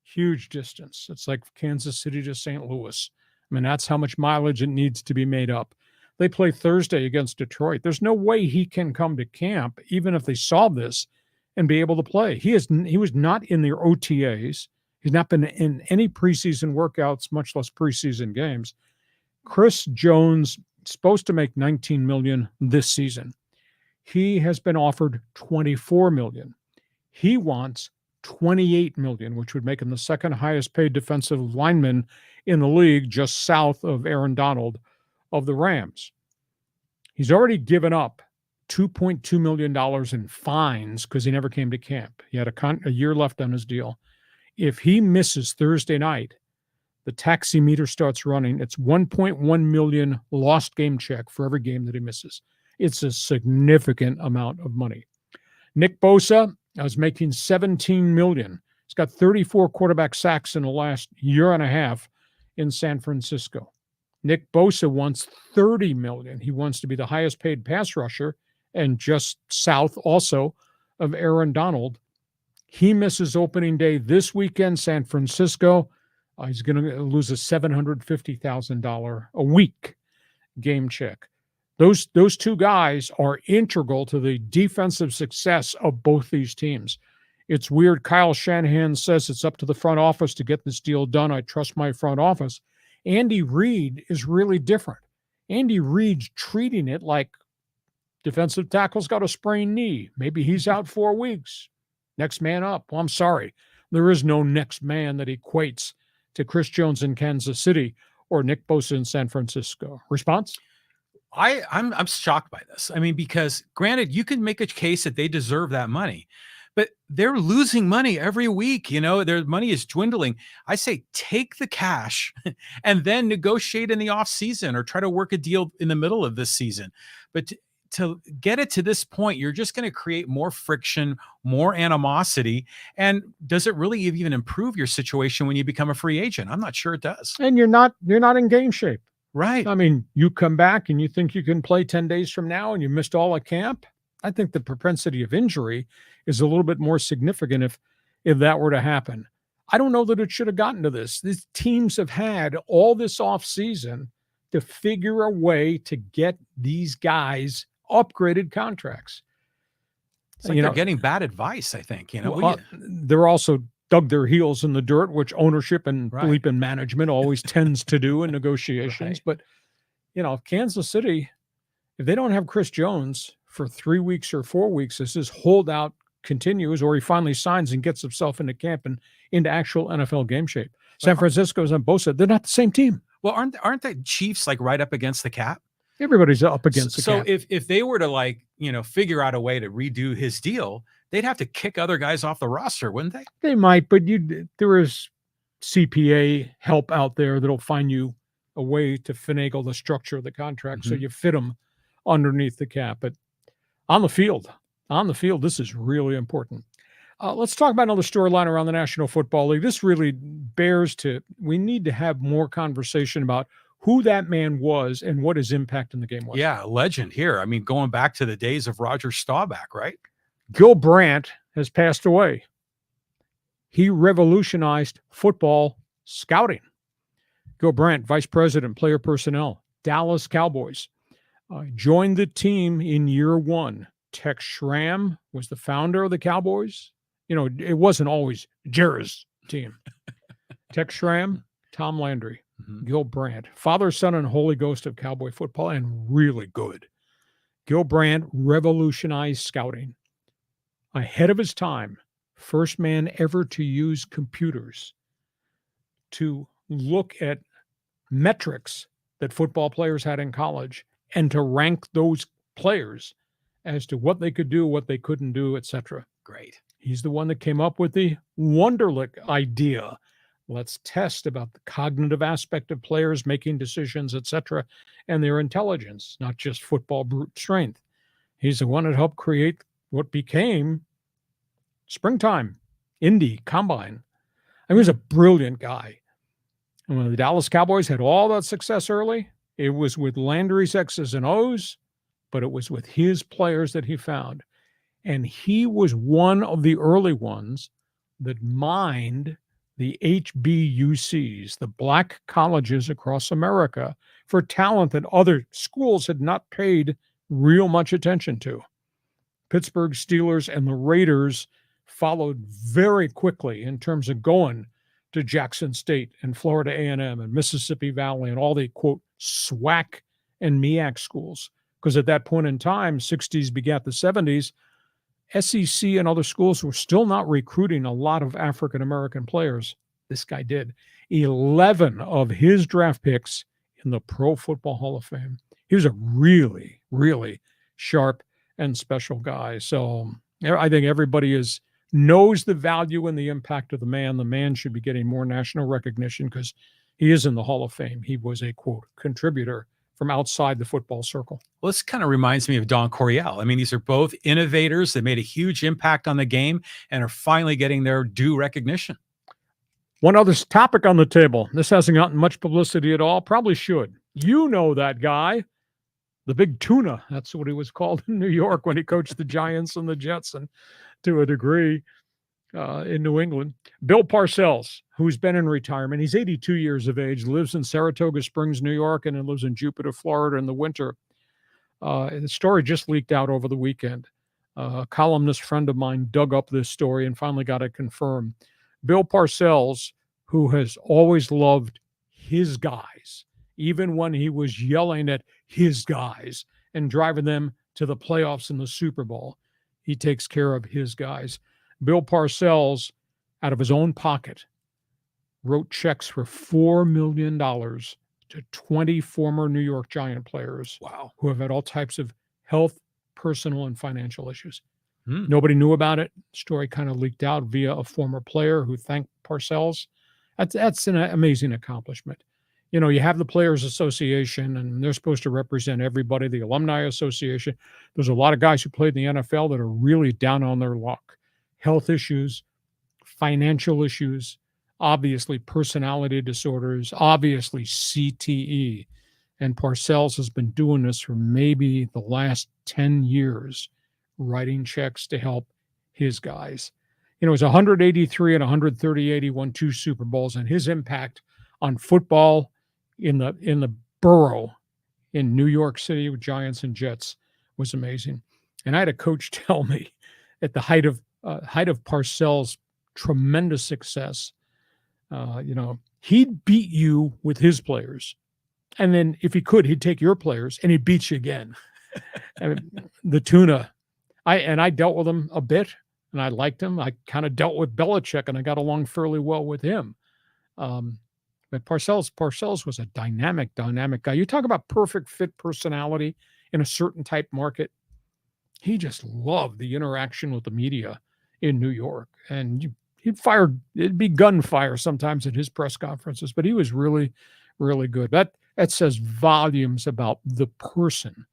C: huge distance. It's like Kansas City to St. Louis. I mean, that's how much mileage it needs to be made up. They play Thursday against Detroit. There's no way he can come to camp, even if they solve this, and be able to play. He was not in their OTAs. He's not been in any preseason workouts, much less preseason games. Chris Jones supposed to make $19 million this season. He has been offered $24 million. He wants $28 million, which would make him the second highest paid defensive lineman in the league, just south of Aaron Donald of the Rams. He's already given up $2.2 million in fines because he never came to camp. He had a year left on his deal. If he misses Thursday night, the taxi meter starts running. It's $1.1 million lost game check for every game that he misses. It's a significant amount of money. Nick Bosa is making $17 million. He's got 34 quarterback sacks in the last year and a half in San Francisco. Nick Bosa wants $30 million. He wants to be the highest paid pass rusher and just south also of Aaron Donald. He misses opening day this weekend, San Francisco. He's going to lose a $750,000 a week game check. Those 2 guys are integral to the defensive success of both these teams. It's weird. Kyle Shanahan says it's up to the front office to get this deal done. I trust my front office. Andy Reid is really different. Andy Reid's treating it like defensive tackle's got a sprained knee. Maybe he's out 4 weeks. Next man up. Well, I'm sorry. There is no next man that equates to Chris Jones in Kansas City or Nick Bosa in San Francisco. Response?
D: I'm shocked by this. I mean, because granted, you can make a case that they deserve that money, but they're losing money every week. You know, their money is dwindling. I say take the cash and then negotiate in the off season or try to work a deal in the middle of this season. But to get it to this point, you're just going to create more friction, more animosity. And does it really even improve your situation when you become a free agent? I'm not sure it does.
C: And you're not in game shape.
D: Right.
C: I mean, you come back and you think you can play 10 days from now and you missed all of camp. I think the propensity of injury is a little bit more significant if that were to happen. I don't know that it should have gotten to this. These teams have had all this offseason to figure a way to get these guys upgraded contracts.
D: It's like they're getting bad advice, I think.
C: They're also dug their heels in the dirt, which ownership and bleeping management always tends to do in negotiations. Right. But, Kansas City, if they don't have Chris Jones for 3 weeks or 4 weeks, this is holdout continues or he finally signs and gets himself into camp and into actual NFL game shape. San Francisco's on both sides. They're not the same team.
D: Well, aren't the Chiefs like right up against the cap?
C: Everybody's up against the cap.
D: So if they were to like, figure out a way to redo his deal, they'd have to kick other guys off the roster, wouldn't they?
C: They might, but there is CPA help out there that'll find you a way to finagle the structure of the contract so you fit them underneath the cap. But on the field, this is really important. Let's talk about another storyline around the National Football League. This really we need to have more conversation about who that man was and what his impact in the game was.
D: Yeah, legend here. I mean, going back to the days of Roger Staubach, right?
C: Gil Brandt has passed away. He revolutionized football scouting. Gil Brandt, Vice President, Player Personnel, Dallas Cowboys, joined the team in year one. Tex Schramm was the founder of the Cowboys. It wasn't always Jerry's team. Tex Schramm, Tom Landry, Gil Brandt, Father, Son, and Holy Ghost of Cowboy football, and really good. Gil Brandt revolutionized scouting. Ahead of his time, first man ever to use computers to look at metrics that football players had in college and to rank those players as to what they could do, what they couldn't do, etc.
D: Great.
C: He's the one that came up with the Wonderlic idea. Let's test about the cognitive aspect of players making decisions, etc., and their intelligence, not just football brute strength. He's the one that helped create what became Springtime, Indy, Combine. He was a brilliant guy. And when the Dallas Cowboys had all that success early, it was with Landry's X's and O's, but it was with his players that he found. And he was one of the early ones that mined the HBUCs, the black colleges across America, for talent that other schools had not paid real much attention to. Pittsburgh Steelers and the Raiders followed very quickly in terms of going to Jackson State and Florida A&M and Mississippi Valley and all the, quote, SWAC and MEAC schools. Because at that point in time, 60s begat the 70s, SEC and other schools were still not recruiting a lot of African-American players. This guy did. 11 of his draft picks in the Pro Football Hall of Fame. He was a really, really sharp and special guy. So I think everybody knows the value and the impact of the man. The man should be getting more national recognition because he is in the Hall of Fame. He was a, quote, contributor from outside the football circle.
D: Well, this kind of reminds me of Don Coryell. I mean, these are both innovators that made a huge impact on the game and are finally getting their due recognition.
C: One other topic on the table. This hasn't gotten much publicity at all. Probably should. You know that guy, the Big Tuna. That's what he was called in New York when he coached the Giants and the Jets, and to a degree in New England. Bill Parcells, who's been in retirement. He's 82 years of age, lives in Saratoga Springs, New York, and then lives in Jupiter, Florida in the winter. The story just leaked out over the weekend. A columnist friend of mine dug up this story and finally got it confirmed. Bill Parcells, who has always loved his guys, even when he was yelling at his guys and driving them to the playoffs and the Super Bowl, he takes care of his guys. Bill Parcells, out of his own pocket, wrote checks for $4 million to 20 former New York Giant players.
D: Wow.
C: Who have had all types of health, personal, and financial issues. Nobody knew about it. Story kind of leaked out via a former player who thanked Parcells. That's an amazing accomplishment. You know, you have the Players Association, and they're supposed to represent everybody, the Alumni Association. There's a lot of guys who played in the NFL that are really down on their luck. Health issues, financial issues, obviously personality disorders, obviously CTE. And Parcells has been doing this for maybe the last 10 years, writing checks to help his guys. You know, he's 183 and 138. He won 2 Super Bowls, and his impact on football in the borough in New York City with Giants and Jets was amazing. And I had a coach tell me at the height of Parcells' tremendous success, he'd beat you with his players. And then if he could, he'd take your players and he'd beat you again. I mean, the Tuna, I dealt with him a bit. and I liked him. I kind of dealt with Belichick, and I got along fairly well with him. But Parcells was a dynamic guy. You talk about perfect fit personality in a certain type market. He just loved the interaction with the media in New York. And it'd be gunfire sometimes at his press conferences, but he was really, really good. That says volumes about the person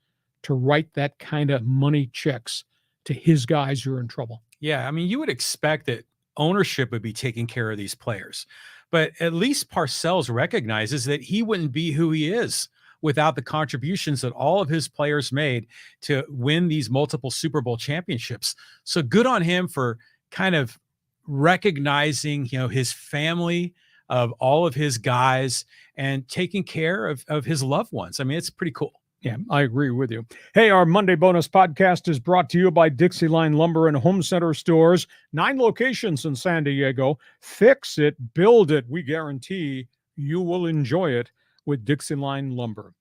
C: to write that kind of money checks to his guys who are in trouble.
D: Yeah, I mean, you would expect that ownership would be taking care of these players. But at least Parcells recognizes that he wouldn't be who he is without the contributions that all of his players made to win these multiple Super Bowl championships. So good on him for kind of recognizing, his family, of all of his guys, and taking care of his loved ones. I mean, it's pretty cool.
C: Yeah, I agree with you. Hey, our Monday bonus podcast is brought to you by Dixieline Lumber and Home Center stores. 9 locations in San Diego. Fix it, build it. We guarantee you will enjoy it with Dixieline Lumber.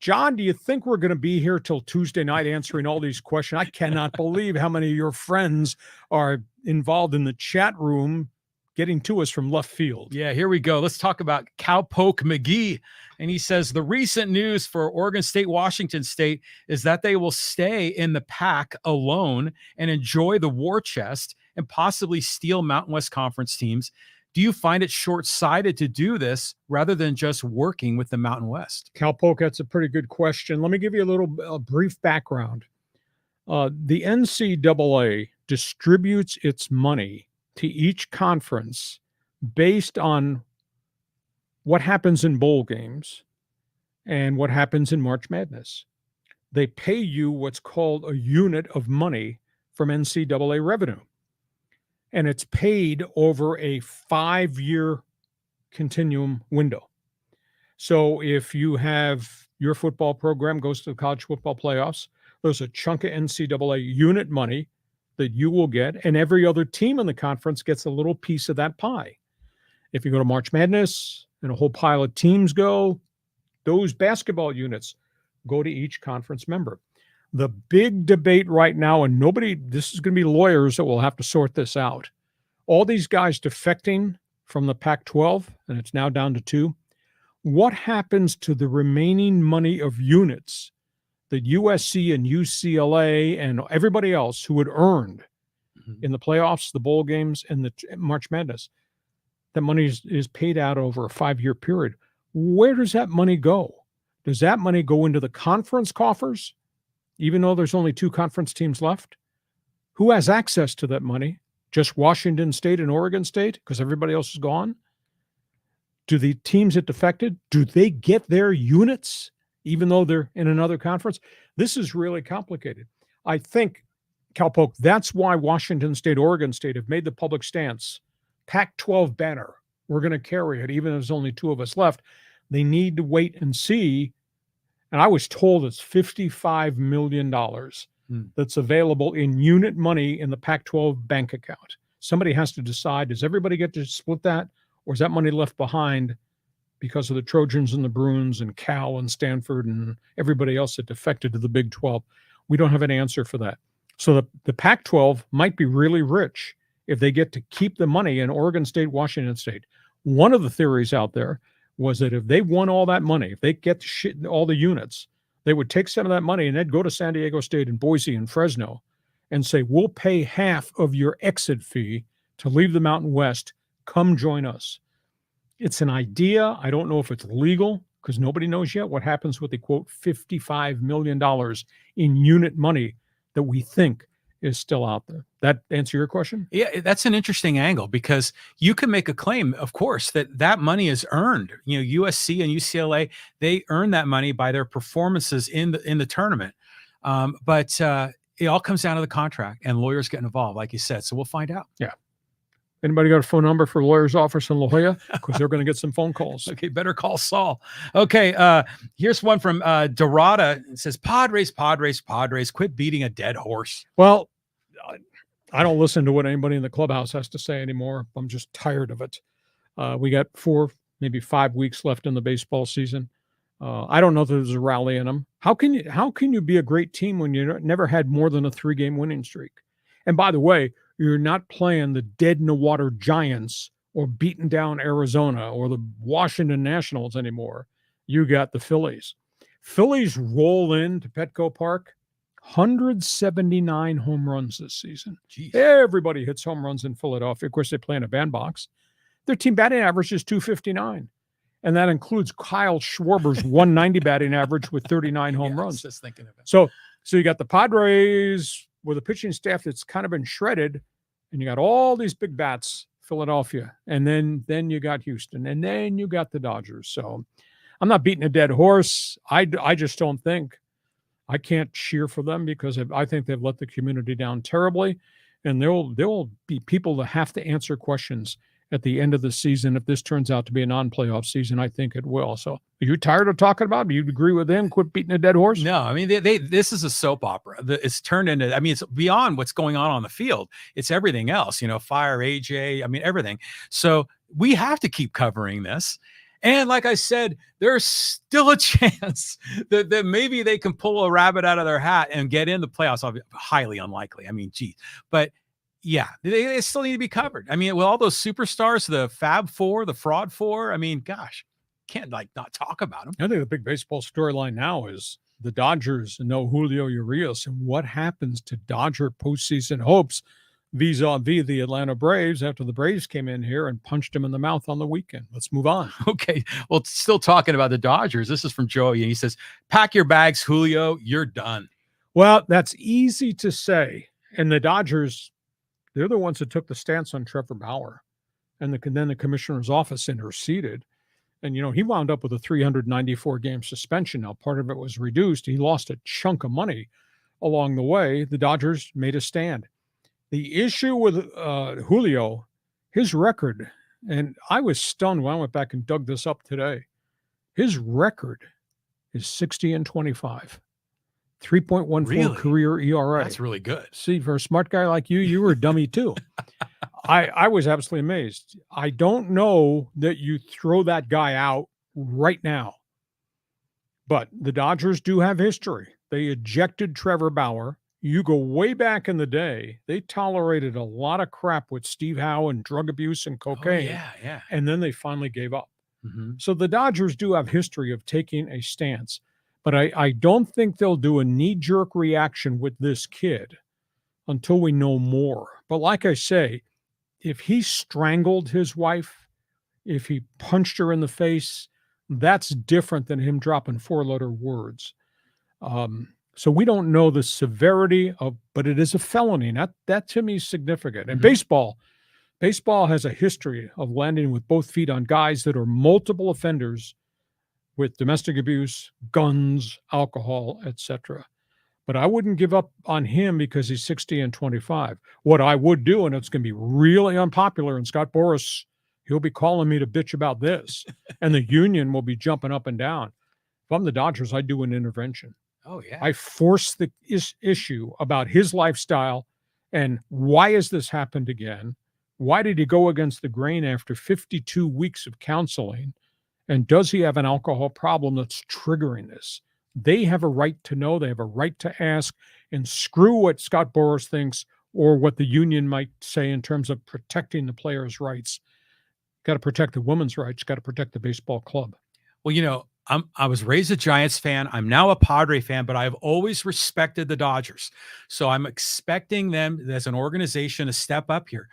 C: John, do you think we're going to be here till Tuesday night answering all these questions? I cannot believe how many of your friends are involved in the chat room getting to us from left field.
D: Yeah, here we go. Let's talk about Cowpoke McGee. And he says the recent news for Oregon State, Washington State is that they will stay in the pack alone and enjoy the war chest and possibly steal Mountain West Conference teams. Do you find it short-sighted to do this rather than just working with the Mountain West?
C: Cowpoke, that's a pretty good question. Let me give you a brief background. The NCAA distributes its money to each conference based on what happens in bowl games and what happens in March Madness. They pay you what's called a unit of money from NCAA revenue. And it's paid over a 5-year continuum window. So if you have your football program goes to the college football playoffs, there's a chunk of NCAA unit money that you will get, and every other team in the conference gets a little piece of that pie. If you go to March Madness and a whole pile of teams go, those basketball units go to each conference member. The big debate right now, and this is going to be lawyers that will have to sort this out. All these guys defecting from the Pac-12, and it's now down to 2. What happens to the remaining money of units that USC and UCLA and everybody else who had earned in the playoffs, the bowl games, and the March Madness? That money is paid out over a 5-year period. Where does that money go? Does that money go into the conference coffers, even though there's only 2 conference teams left? Who has access to that money? Just Washington State and Oregon State, because everybody else is gone? Do the teams that defected, do they get their units, even though they're in another conference? This is really complicated. I think, Cowpoke, that's why Washington State, Oregon State have made the public stance. Pac-12 banner. We're going to carry it, even if there's only 2 of us left. They need to wait and see. And I was told it's $55 million that's available in unit money in the Pac-12 bank account. Somebody has to decide, does everybody get to split that? Or is that money left behind because of the Trojans and the Bruins and Cal and Stanford and everybody else that defected to the Big 12? We don't have an answer for that. So the Pac-12 might be really rich if they get to keep the money in Oregon State, Washington State. One of the theories out there was that if they won all that money, if they get all the units, they would take some of that money and they'd go to San Diego State and Boise and Fresno and say, we'll pay half of your exit fee to leave the Mountain West. Come join us. It's an idea. I don't know if it's legal because nobody knows yet what happens with the, quote, $55 million in unit money that we think is still out there. That answer your question?
D: Yeah, that's an interesting angle because you can make a claim, of course, that money is earned. USC and UCLA, they earn that money by their performances in the tournament. But it all comes down to the contract and lawyers get involved, like you said. So we'll find out.
C: Yeah. Anybody got a phone number for lawyer's office in La Jolla? Because they're going to get some phone calls.
D: Okay, better call Saul. Okay, here's one from Dorada. It says, Padres, quit beating a dead horse.
C: Well, I don't listen to what anybody in the clubhouse has to say anymore. I'm just tired of it. We got 4, maybe 5 weeks left in the baseball season. I don't know if there's a rally in them. How can you be a great team when you never had more than a 3-game winning streak? And by the way, You're not playing the dead-in-the-water Giants or beating down Arizona or the Washington Nationals anymore. You got the Phillies. Phillies roll into Petco Park, 179 home runs this season.
D: Jeez.
C: Everybody hits home runs in Philadelphia. Of course, they play in a bandbox. Their team batting average is 259. And that includes Kyle Schwarber's 190 batting average with 39 home runs.
D: Just thinking of it.
C: So you got the Padres with a pitching staff that's kind of been shredded, and you got all these big bats, Philadelphia, and then you got Houston, and then you got the Dodgers. So I'm not beating a dead horse. I just don't think I can't cheer for them because I think they've let the community down terribly, and there will be people that have to answer questions at the end of the season. If this turns out to be a non-playoff season, I think it will. So are you tired of talking about it? Do you agree with him? Quit beating a dead horse?
D: No, I mean, this is a soap opera. It's turned into, I mean, it's beyond what's going on the field. It's everything else, fire AJ, I mean, everything. So we have to keep covering this. And like I said, there's still a chance that maybe they can pull a rabbit out of their hat and get in the playoffs. Highly unlikely. I mean, geez. But yeah, they still need to be covered. I mean, with all those superstars, the Fab Four, the Fraud Four, I mean, gosh, can't not talk about them.
C: I think the big baseball storyline now is the Dodgers and no Julio Urias and what happens to Dodger postseason hopes vis-a-vis the Atlanta Braves after the Braves came in here and punched him in the mouth on the weekend. Let's move on.
D: Okay. Well, still talking about the Dodgers. This is from Joey, and he says, pack your bags, Julio, you're done.
C: Well, that's easy to say. And the Dodgers, they're the ones that took the stance on Trevor Bauer. And then the commissioner's office interceded. And, he wound up with a 394-game suspension. Now, part of it was reduced. He lost a chunk of money along the way. The Dodgers made a stand. The issue with Julio, his record, and I was stunned when I went back and dug this up today. His record is 60-25. 3.14
D: Really?
C: career ERA.
D: That's really good.
C: See, for a smart guy like you, you were a dummy too. I was absolutely amazed. I don't know that you throw that guy out right now. But the Dodgers do have history. They ejected Trevor Bauer. You go way back in the day, they tolerated a lot of crap with Steve Howe and drug abuse and cocaine.
D: Oh, yeah.
C: And then they finally gave up.
D: Mm-hmm.
C: So the Dodgers do have history of taking a stance. But I don't think they'll do a knee-jerk reaction with this kid until we know more. But like I say, if he strangled his wife, if he punched her in the face, that's different than him dropping four-letter words. So we don't know the severity but it is a felony. That to me is significant. And baseball has a history of landing with both feet on guys that are multiple offenders with domestic abuse, guns, alcohol, etc. But I wouldn't give up on him because he's 60-25. What I would do, and it's going to be really unpopular, and Scott Boras, he'll be calling me to bitch about this, and the union will be jumping up and down. If I'm the Dodgers, I'd do an intervention.
D: Oh, yeah.
C: I force the issue about his lifestyle and why has this happened again? Why did he go against the grain after 52 weeks of counseling? And does he have an alcohol problem that's triggering this? They have a right to know. They have a right to ask. And screw what Scott Boras thinks or what the union might say in terms of protecting the players' rights. Got to protect the women's rights. Got to protect the baseball club.
D: Well, I was raised a Giants fan. I'm now a Padre fan, but I've always respected the Dodgers. So I'm expecting them as an organization to step up here,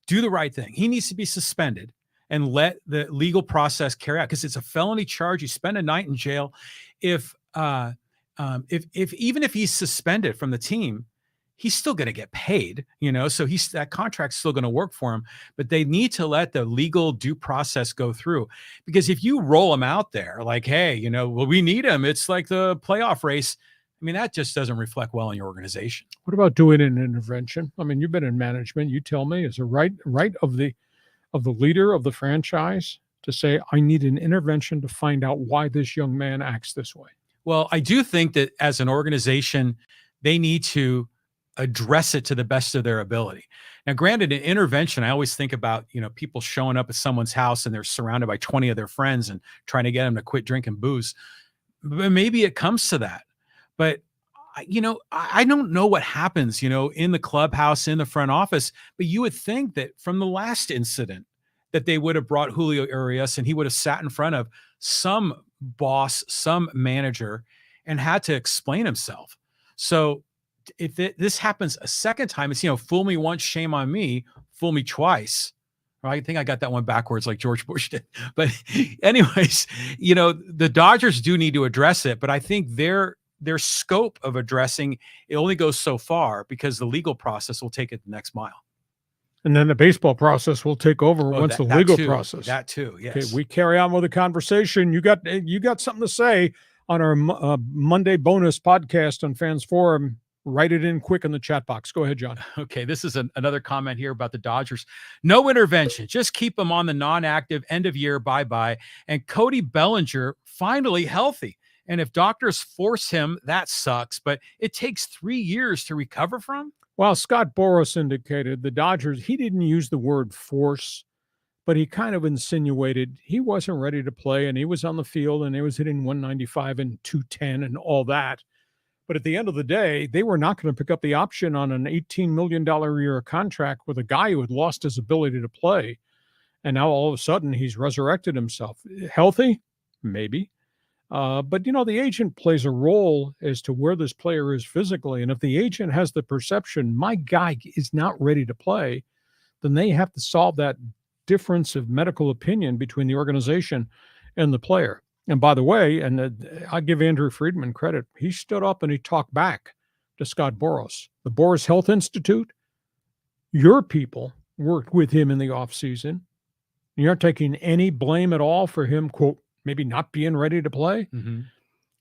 D: do the right thing. He needs to be suspended and let the legal process carry out because it's a felony charge. You spend a night in jail. If even if he's suspended from the team, he's still going to get paid, so that contract's still going to work for him, but they need to let the legal due process go through because if you roll him out there like, hey, well, we need him. It's like the playoff race. I mean, that just doesn't reflect well on your organization.
C: What about doing an intervention? I mean, you've been in management. You tell me, is it right of the leader of the franchise to say, I need an intervention to find out why this young man acts this way?
D: Well, I do think that as an organization, they need to address it to the best of their ability. Now, granted, an intervention, I always think about, people showing up at someone's house and they're surrounded by 20 of their friends and trying to get them to quit drinking booze. But maybe it comes to that. But I don't know what happens, in the clubhouse, in the front office, but you would think that from the last incident that they would have brought Julio Urias and he would have sat in front of some boss, some manager, and had to explain himself. So if this happens a second time, it's, fool me once, shame on me, fool me twice. I think I got that one backwards like George Bush did. But anyways, the Dodgers do need to address it, but I think their scope of addressing it only goes so far because the legal process will take it the next mile.
C: And then the baseball process will take over once the legal process.
D: That too, yes.
C: Okay, we carry on with the conversation. You got something to say on our Monday bonus podcast on Fans Forum. Write it in quick in the chat box. Go ahead, John.
D: Okay, this is another comment here about the Dodgers. No intervention. Just keep them on the non-active end of year bye-bye. And Cody Bellinger finally healthy. And if doctors force him, that sucks. But it takes 3 years to recover from.
C: Well, Scott Boras indicated the Dodgers, he didn't use the word force, but he kind of insinuated he wasn't ready to play, and he was on the field, and he was hitting 195 and 210 and all that. But at the end of the day, they were not going to pick up the option on an $18 million a year contract with a guy who had lost his ability to play. And now all of a sudden he's resurrected himself. Healthy? Maybe. But, the agent plays a role as to where this player is physically. And if the agent has the perception, my guy is not ready to play, then they have to solve that difference of medical opinion between the organization and the player. And by the way, and I give Andrew Friedman credit, he stood up and he talked back to Scott Boras. The Boras Health Institute, your people worked with him in the offseason. You're not taking any blame at all for him, quote, maybe not being ready to play.
D: Mm-hmm.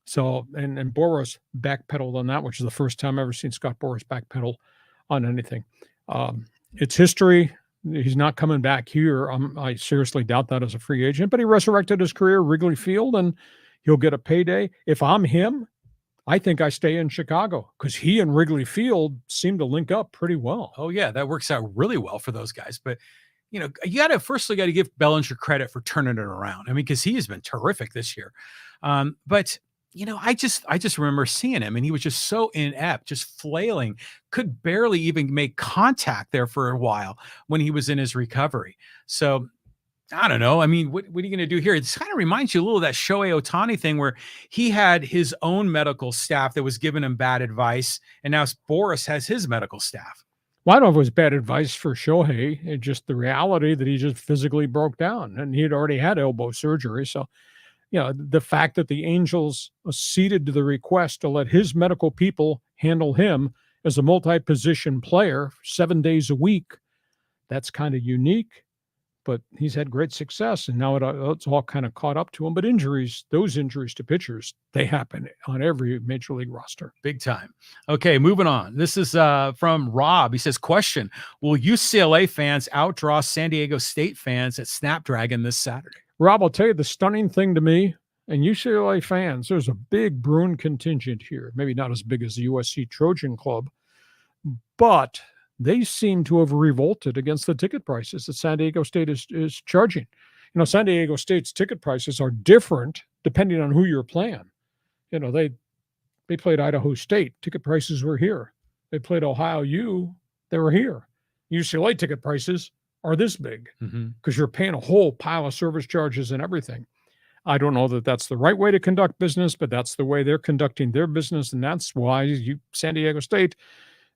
C: So, and Boras backpedaled on that, which is the first time I've ever seen Scott Boras backpedal on anything. It's history. He's not coming back here. I seriously doubt that as a free agent, but he resurrected his career at Wrigley Field and he'll get a payday. If I'm him, I think I stay in Chicago because he and Wrigley Field seem to link up pretty well.
D: Oh yeah, that works out really well for those guys. But you got to give Bellinger credit for turning it around. I mean, because he has been terrific this year. But I just remember seeing him and he was just so inept, just flailing, could barely even make contact there for a while when he was in his recovery. So I don't know. I mean, what are you going to do here? It kind of reminds you a little of that Shohei Ohtani thing where he had his own medical staff that was giving him bad advice. And now Boras has his medical staff.
C: Well, I don't know if it was bad advice for Shohei. It's just the reality that he just physically broke down and he had already had elbow surgery. So, the fact that the Angels acceded to the request to let his medical people handle him as a multi-position player 7 days a week, that's kind of unique. But he's had great success, and now it's all kind of caught up to him. But those injuries to pitchers, they happen on every major league roster.
D: Big time. Okay, moving on. This is from Rob. He says, question, will UCLA fans outdraw San Diego State fans at Snapdragon this Saturday?
C: Rob, I'll tell you the stunning thing to me, and UCLA fans, there's a big Bruin contingent here. Maybe not as big as the USC Trojan Club, but they seem to have revolted against the ticket prices that San Diego State is charging. San Diego State's ticket prices are different depending on who you're playing. They played Idaho State. Ticket prices were here. They played Ohio U. They were here. UCLA ticket prices are this big because you're paying a whole pile of service charges and everything. I don't know that that's the right way to conduct business, but that's the way they're conducting their business. And that's why San Diego State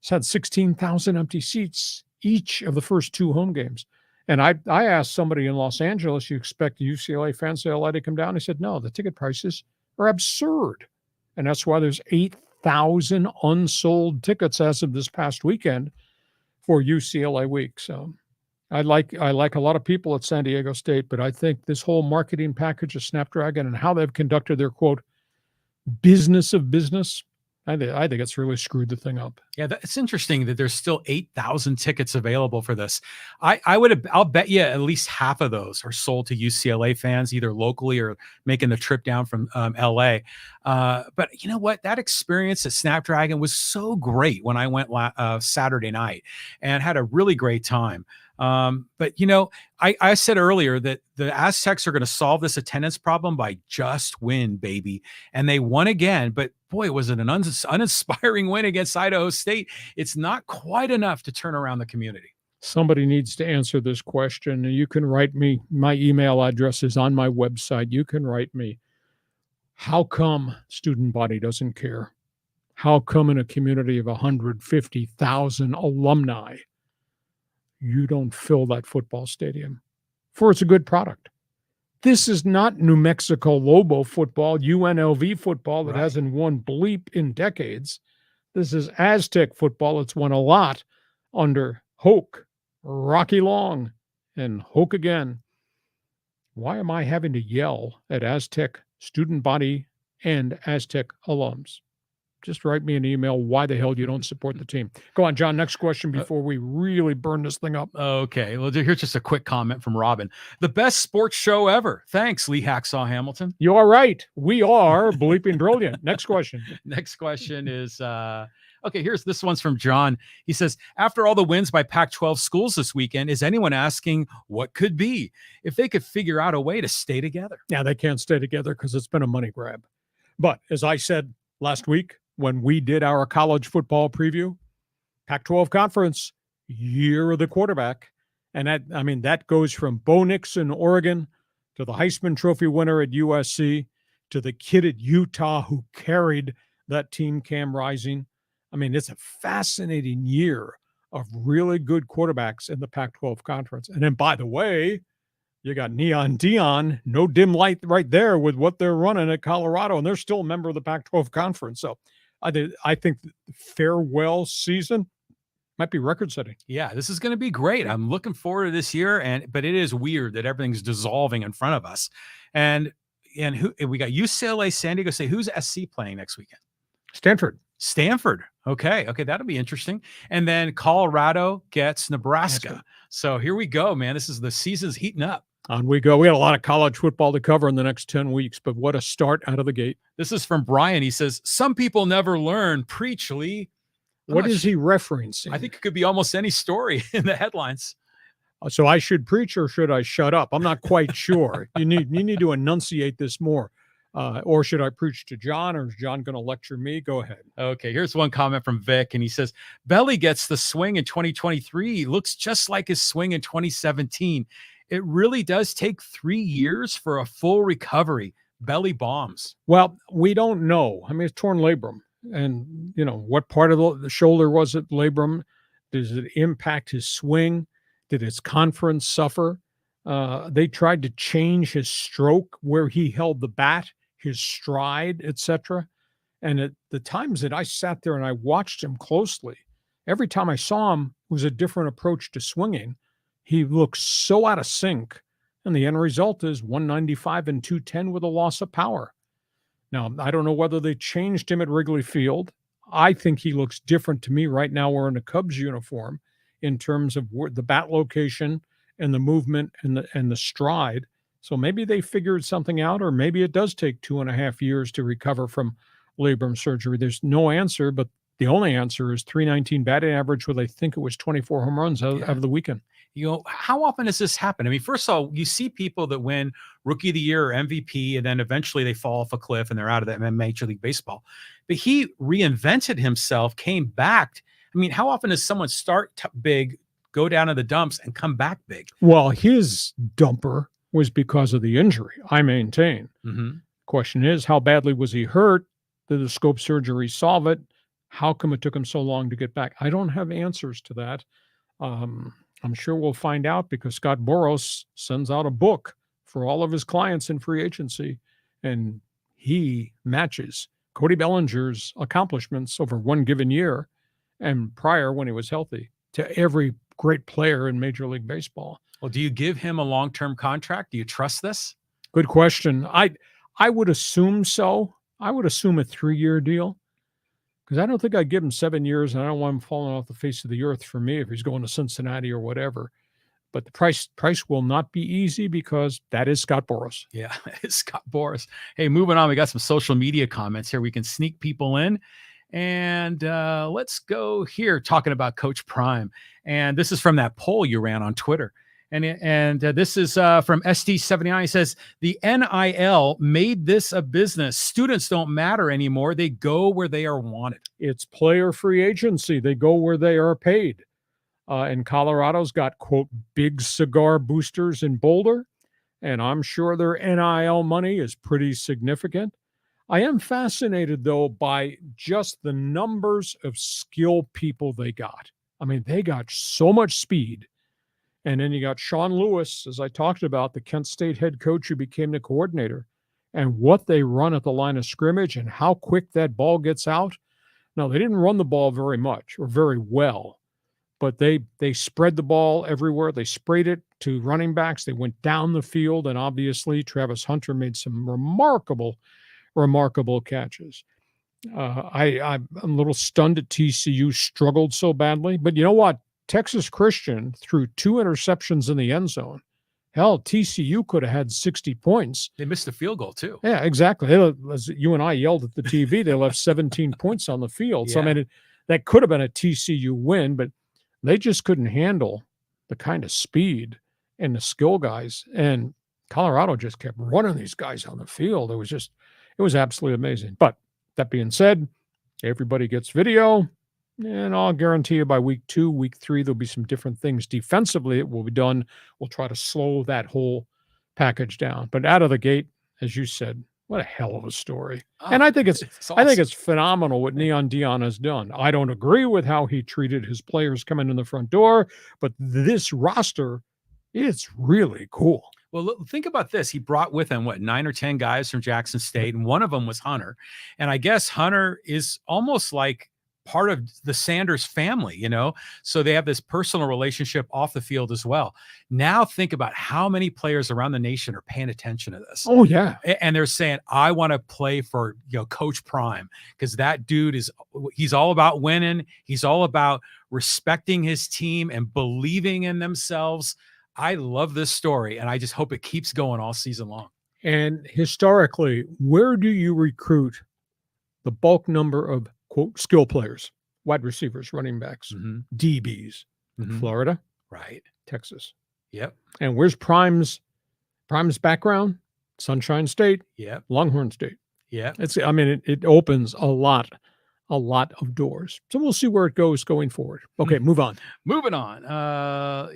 C: had 16,000 empty seats each of the first two home games. And I asked somebody in Los Angeles, you expect UCLA fans to let it come down? He said, no, the ticket prices are absurd. And that's why there's 8,000 unsold tickets as of this past weekend for UCLA week. So I like a lot of people at San Diego State, but I think this whole marketing package of Snapdragon and how they've conducted their, quote, business of business, I think it's really screwed the thing up.
D: Yeah, it's interesting that there's still 8,000 tickets available for this. I'll bet you at least half of those are sold to UCLA fans, either locally or making the trip down from LA. But you know what? That experience at Snapdragon was so great when I went Saturday night and had a really great time. But you know, I said earlier that the Aztecs are going to solve this attendance problem by just win, baby. And they won again, but boy, was it an uninspiring win against Idaho State. It's not quite enough to turn around the community.
C: Somebody needs to answer this question. You can write me. My email address is on my website. You can write me. How come student body doesn't care? How come in a community of 150,000 alumni, you don't fill that football stadium? For it's a good product. This is not New Mexico Lobo football, UNLV football that hasn't won bleep in decades. This is Aztec football. It's won a lot under Hoke, Rocky Long, and Hoke again. Why am I having to yell at Aztec student body and Aztec alums? Just write me an email. Why the hell you don't support the team? Go on, John. Next question before we really burn this thing up.
D: Okay. Well, here's just a quick comment from Robin. The best sports show ever. Thanks, Lee Hacksaw Hamilton.
C: You are right. We are bleeping brilliant. Next question.
D: Next question is, okay, this one's from John. He says, after all the wins by Pac-12 schools this weekend, is anyone asking what could be if they could figure out a way to stay together?
C: Yeah, they can't stay together because it's been a money grab. But as I said last week, when we did our college football preview, Pac-12 conference, year of the quarterback. And that goes from Bo Nix in Oregon to the Heisman Trophy winner at USC to the kid at Utah who carried that team, Cam Rising. I mean, it's a fascinating year of really good quarterbacks in the Pac-12 conference. And then, by the way, you got Neon Dion, no dim light right there with what they're running at Colorado, and they're still a member of the Pac-12 conference. So I think the farewell season might be record-setting.
D: Yeah, this is going to be great. I'm looking forward to this year, but it is weird that everything's dissolving in front of us. And we got UCLA, San Diego State. Who's SC playing next weekend?
C: Stanford.
D: Okay, that'll be interesting. And then Colorado gets Nebraska. So here we go, man. The season's heating up.
C: On we go. We got a lot of college football to cover in the next 10 weeks, but what a start out of the gate.
D: This is from Brian. He says, some people never learn. Preach, Lee.
C: What is he referencing?
D: I think it could be almost any story in the headlines.
C: So I should preach or should I shut up? I'm not quite sure. You need to enunciate this more. Or should I preach to John, or is John going to lecture me? Go ahead.
D: Okay, here's one comment from Vic, and he says, Belly gets the swing in 2023. Looks just like his swing in 2017. It really does take 3 years for a full recovery. Belly bombs.
C: Well, we don't know. I mean, it's torn labrum. And, what part of the shoulder was it labrum? Does it impact his swing? Did his conference suffer? They tried to change his stroke, where he held the bat, his stride, etc. And at the times that I sat there and I watched him closely, every time I saw him, it was a different approach to swinging. He looks so out of sync, and the end result is 195 and 210 with a loss of power. Now, I don't know whether they changed him at Wrigley Field. I think he looks different to me right now wearing a Cubs uniform in terms of the bat location and the movement and the stride. So maybe they figured something out, or maybe it does take 2.5 years to recover from labrum surgery. There's no answer, but the only answer is 319 batting average with, I think it was 24 home runs out of the weekend.
D: How often does this happen? I mean, first of all, you see people that win Rookie of the Year or MVP, and then eventually they fall off a cliff and they're out of the Major League Baseball. But he reinvented himself, came back. I mean, how often does someone start big, go down to the dumps, and come back big?
C: Well, his dumper was because of the injury, I maintain.
D: Mm-hmm.
C: Question is, how badly was he hurt? Did the scope surgery solve it? How come it took him so long to get back? I don't have answers to that. I'm sure we'll find out, because Scott Boras sends out a book for all of his clients in free agency, and he matches Cody Bellinger's accomplishments over one given year and prior when he was healthy to every great player in Major League Baseball.
D: Well, do you give him a long-term contract? Do you trust this?
C: Good question. I would assume so. I would assume a 3-year deal, because I don't think I'd give him 7 years, and I don't want him falling off the face of the earth for me if he's going to Cincinnati or whatever. But the price will not be easy, because that is Scott Boras.
D: Yeah, it's Scott Boras. Hey, moving on, we got some social media comments here. We can sneak people in. And let's go here talking about Coach Prime. And this is from that poll you ran on Twitter. And this is from SD79. He says, the NIL made this a business. Students don't matter anymore. They go where they are wanted.
C: It's player free agency. They go where they are paid. And Colorado's got, quote, big cigar boosters in Boulder. And I'm sure their NIL money is pretty significant. I am fascinated, though, by just the numbers of skilled people they got. I mean, they got so much speed. And then you got Sean Lewis, as I talked about, the Kent State head coach who became the coordinator, and what they run at the line of scrimmage and how quick that ball gets out. Now, they didn't run the ball very much or very well, but they spread the ball everywhere. They sprayed it to running backs. They went down the field, and obviously Travis Hunter made some remarkable catches. I'm a little stunned that TCU struggled so badly, but you know what? Texas Christian threw 2 interceptions in the end zone. Hell, TCU could have had 60 points.
D: They missed a field goal, too.
C: Yeah, exactly. As you and I yelled at the TV, they left 17 points on the field. So, I mean, that could have been a TCU win, but they just couldn't handle the kind of speed and the skill guys. And Colorado just kept running these guys on the field. It was absolutely amazing. But that being said, everybody gets video. And I'll guarantee you by week 2, week 3, there'll be some different things. Defensively, it will be done. We'll try to slow that whole package down. But out of the gate, as you said, what a hell of a story. And I think it's awesome. I think it's phenomenal what Neon Dion has done. I don't agree with how he treated his players coming in the front door, but this roster, it's really cool.
D: Well, think about this. He brought with him, 9 or 10 guys from Jackson State, and one of them was Hunter. And I guess Hunter is almost like part of the Sanders family, so they have this personal relationship off the field as well. Now think about how many players around the nation are paying attention to this.
C: Oh yeah.
D: And they're saying, I want to play for, Coach Prime, because that dude he's all about winning. He's all about respecting his team and believing in themselves. I love this story, and I just hope it keeps going all season long.
C: And historically, where do you recruit the bulk number of, quote, skill players, wide receivers, running backs, DBs? Florida,
D: right?
C: Texas.
D: Yep.
C: And where's Prime's background? Sunshine State.
D: Yep.
C: Longhorn State.
D: Yeah.
C: It opens a lot of doors. So we'll see where it goes going forward. Okay, move on.
D: Moving on.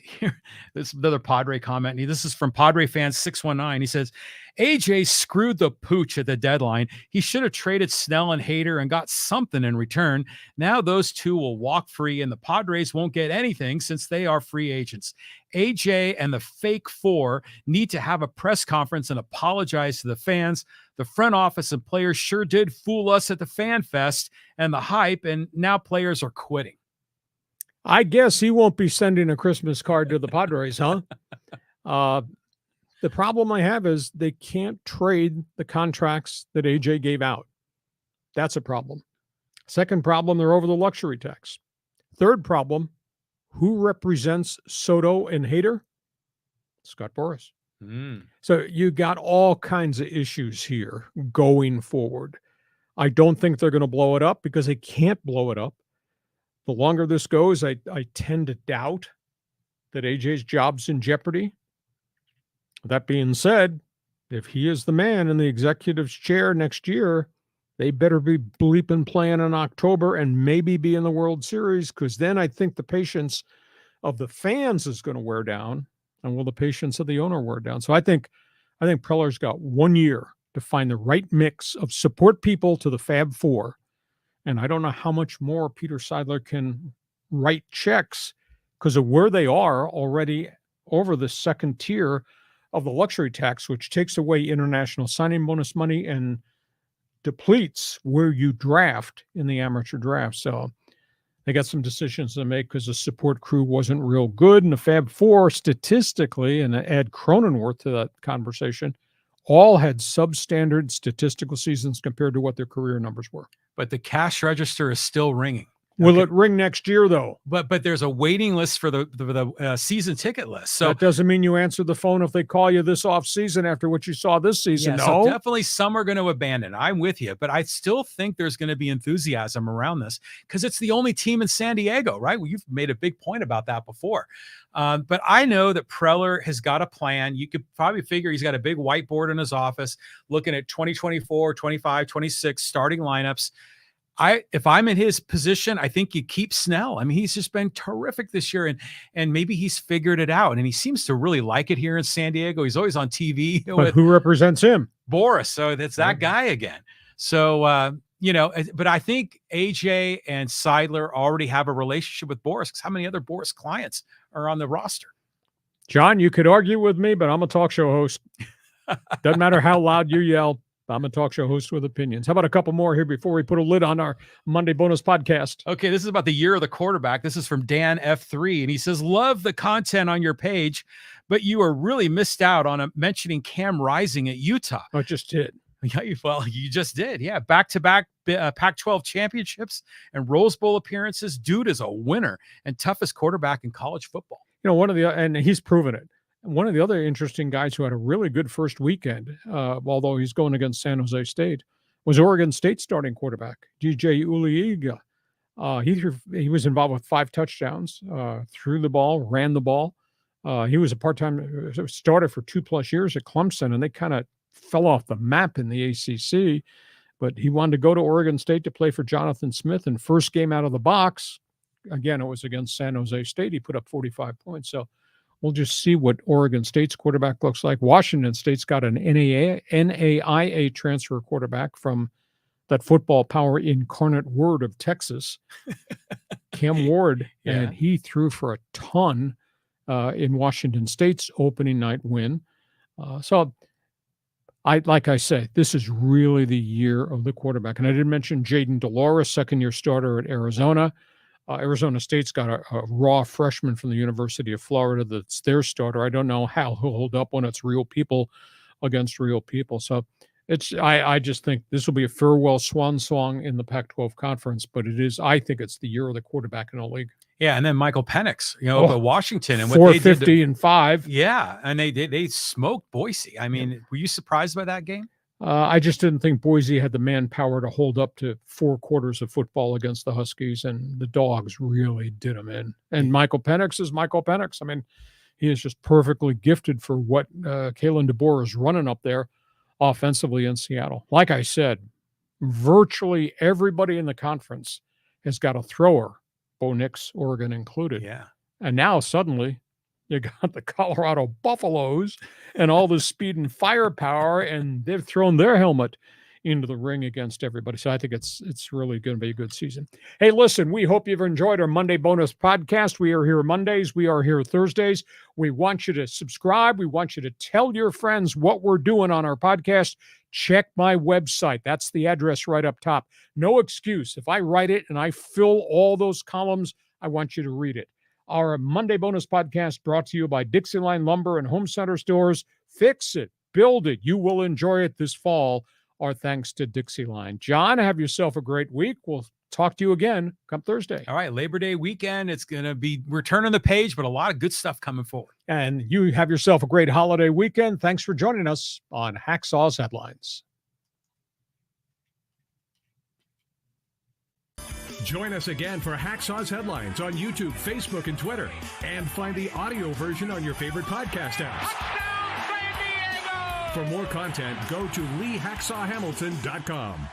D: Here, this is another Padre comment. This is from Padre Fans 619. He says, AJ screwed the pooch at the deadline. He should have traded Snell and Hader and got something in return. Now those two will walk free, and the Padres won't get anything since they are free agents. AJ and the fake 4 need to have a press conference and apologize to the fans. The front office and players sure did fool us at the Fan Fest and the hype, and now players are quitting.
C: I guess he won't be sending a Christmas card to the Padres, huh? The problem I have is they can't trade the contracts that AJ gave out. That's a problem. Second problem, they're over the luxury tax. Third problem, who represents Soto and Hader? Scott Boras. So you got all kinds of issues here going forward. I don't think they're going to blow it up because they can't blow it up. The longer this goes, I tend to doubt that AJ's job's in jeopardy. That being said, if he is the man in the executive's chair next year, they better be bleeping playing in October and maybe be in the World Series, because then I think the patience of the fans is going to wear down, and will the patience of the owner wear down? So I think Preller's got 1 year to find the right mix of support people to the Fab Four. And I don't know how much more Peter Seidler can write checks because of where they are already over the second tier of the luxury tax, which takes away international signing bonus money and depletes where you draft in the amateur draft. So they got some decisions to make because the support crew wasn't real good. And the Fab Four, statistically, and add Cronenworth to that conversation, all had substandard statistical seasons compared to what their career numbers were.
D: But the cash register is still ringing.
C: Will it ring next year, though?
D: But there's a waiting list for the season ticket list. So
C: that doesn't mean you answer the phone if they call you this off season after what you saw this season.
D: Yeah,
C: no,
D: so definitely some are going to abandon. I'm with you, but I still think there's going to be enthusiasm around this because it's the only team in San Diego, right? Well, you've made a big point about that before. But I know that Preller has got a plan. You could probably figure he's got a big whiteboard in his office looking at 2024, 25, 26 starting lineups. If I'm in his position, I think you keep Snell. I mean, he's just been terrific this year, and maybe he's figured it out, and he seems to really like it here in San Diego. He's always on TV.
C: But who represents him?
D: Boris. So that's that guy again. So, but I think AJ and Seidler already have a relationship with Boris because how many other Boris clients are on the roster?
C: John, you could argue with me, but I'm a talk show host. Doesn't matter how loud you yell. I'm a talk show host with opinions. How about a couple more here before we put a lid on our Monday bonus podcast?
D: Okay, this is about the year of the quarterback. This is from Dan F3, and he says, love the content on your page, but you are really missed out on mentioning Cam Rising at Utah.
C: I just did.
D: Yeah, well, you just did. Yeah, back-to-back Pac-12 championships and Rose Bowl appearances. Dude is a winner and toughest quarterback in college football.
C: You know, and he's proven it. One of the other interesting guys who had a really good first weekend, although he's going against San Jose State, was Oregon State starting quarterback, DJ Uliega. He was involved with 5 touchdowns, threw the ball, ran the ball. He was a part-time starter for 2+ years at Clemson, and they kind of fell off the map in the ACC. But he wanted to go to Oregon State to play for Jonathan Smith, and first game out of the box, again, it was against San Jose State. He put up 45 points. So we'll just see what Oregon State's quarterback looks like. Washington State's got an NAIA transfer quarterback from that football power incarnate word of Texas, Cam Ward, and he threw for a ton in Washington State's opening night win. Like I say, this is really the year of the quarterback. And I did mention Jaden Delora, second-year starter at Arizona. Arizona State's got a raw freshman from the University of Florida that's their starter. I don't know how he'll hold up when it's real people against real people. So I just think this will be a farewell swan song in the Pac-12 conference, but I think it's the year of the quarterback in the league.
D: Yeah, and then Michael Penix, at Washington, and what
C: 450
D: they did
C: and 5.
D: Yeah, and they smoked Boise. I mean, were you surprised by that game?
C: I just didn't think Boise had the manpower to hold up to 4 quarters of football against the Huskies, and the Dogs really did them in. And Michael Penix is Michael Penix. I mean, he is just perfectly gifted for what Kalen DeBoer is running up there offensively in Seattle. Like I said, virtually everybody in the conference has got a thrower, Bo Nix, Oregon included.
D: Yeah.
C: And now suddenly you got the Colorado Buffaloes and all the speed and firepower, and they've thrown their helmet into the ring against everybody. So I think it's really going to be a good season. Hey, listen, we hope you've enjoyed our Monday bonus podcast. We are here Mondays. We are here Thursdays. We want you to subscribe. We want you to tell your friends what we're doing on our podcast. Check my website. That's the address right up top. No excuse. If I write it and I fill all those columns, I want you to read it. Our Monday bonus podcast brought to you by Dixieline Lumber and Home Center Stores. Fix it. Build it. You will enjoy it this fall. Our thanks to Dixieline. John, have yourself a great week. We'll talk to you again come Thursday.
D: All right, Labor Day weekend. It's going to be returning the page, but a lot of good stuff coming forward.
C: And you have yourself a great holiday weekend. Thanks for joining us on Hacksaw's Headlines.
A: Join us again for Hacksaw's Headlines on YouTube, Facebook, and Twitter. And find the audio version on your favorite podcast apps. For more content, go to LeeHacksawHamilton.com.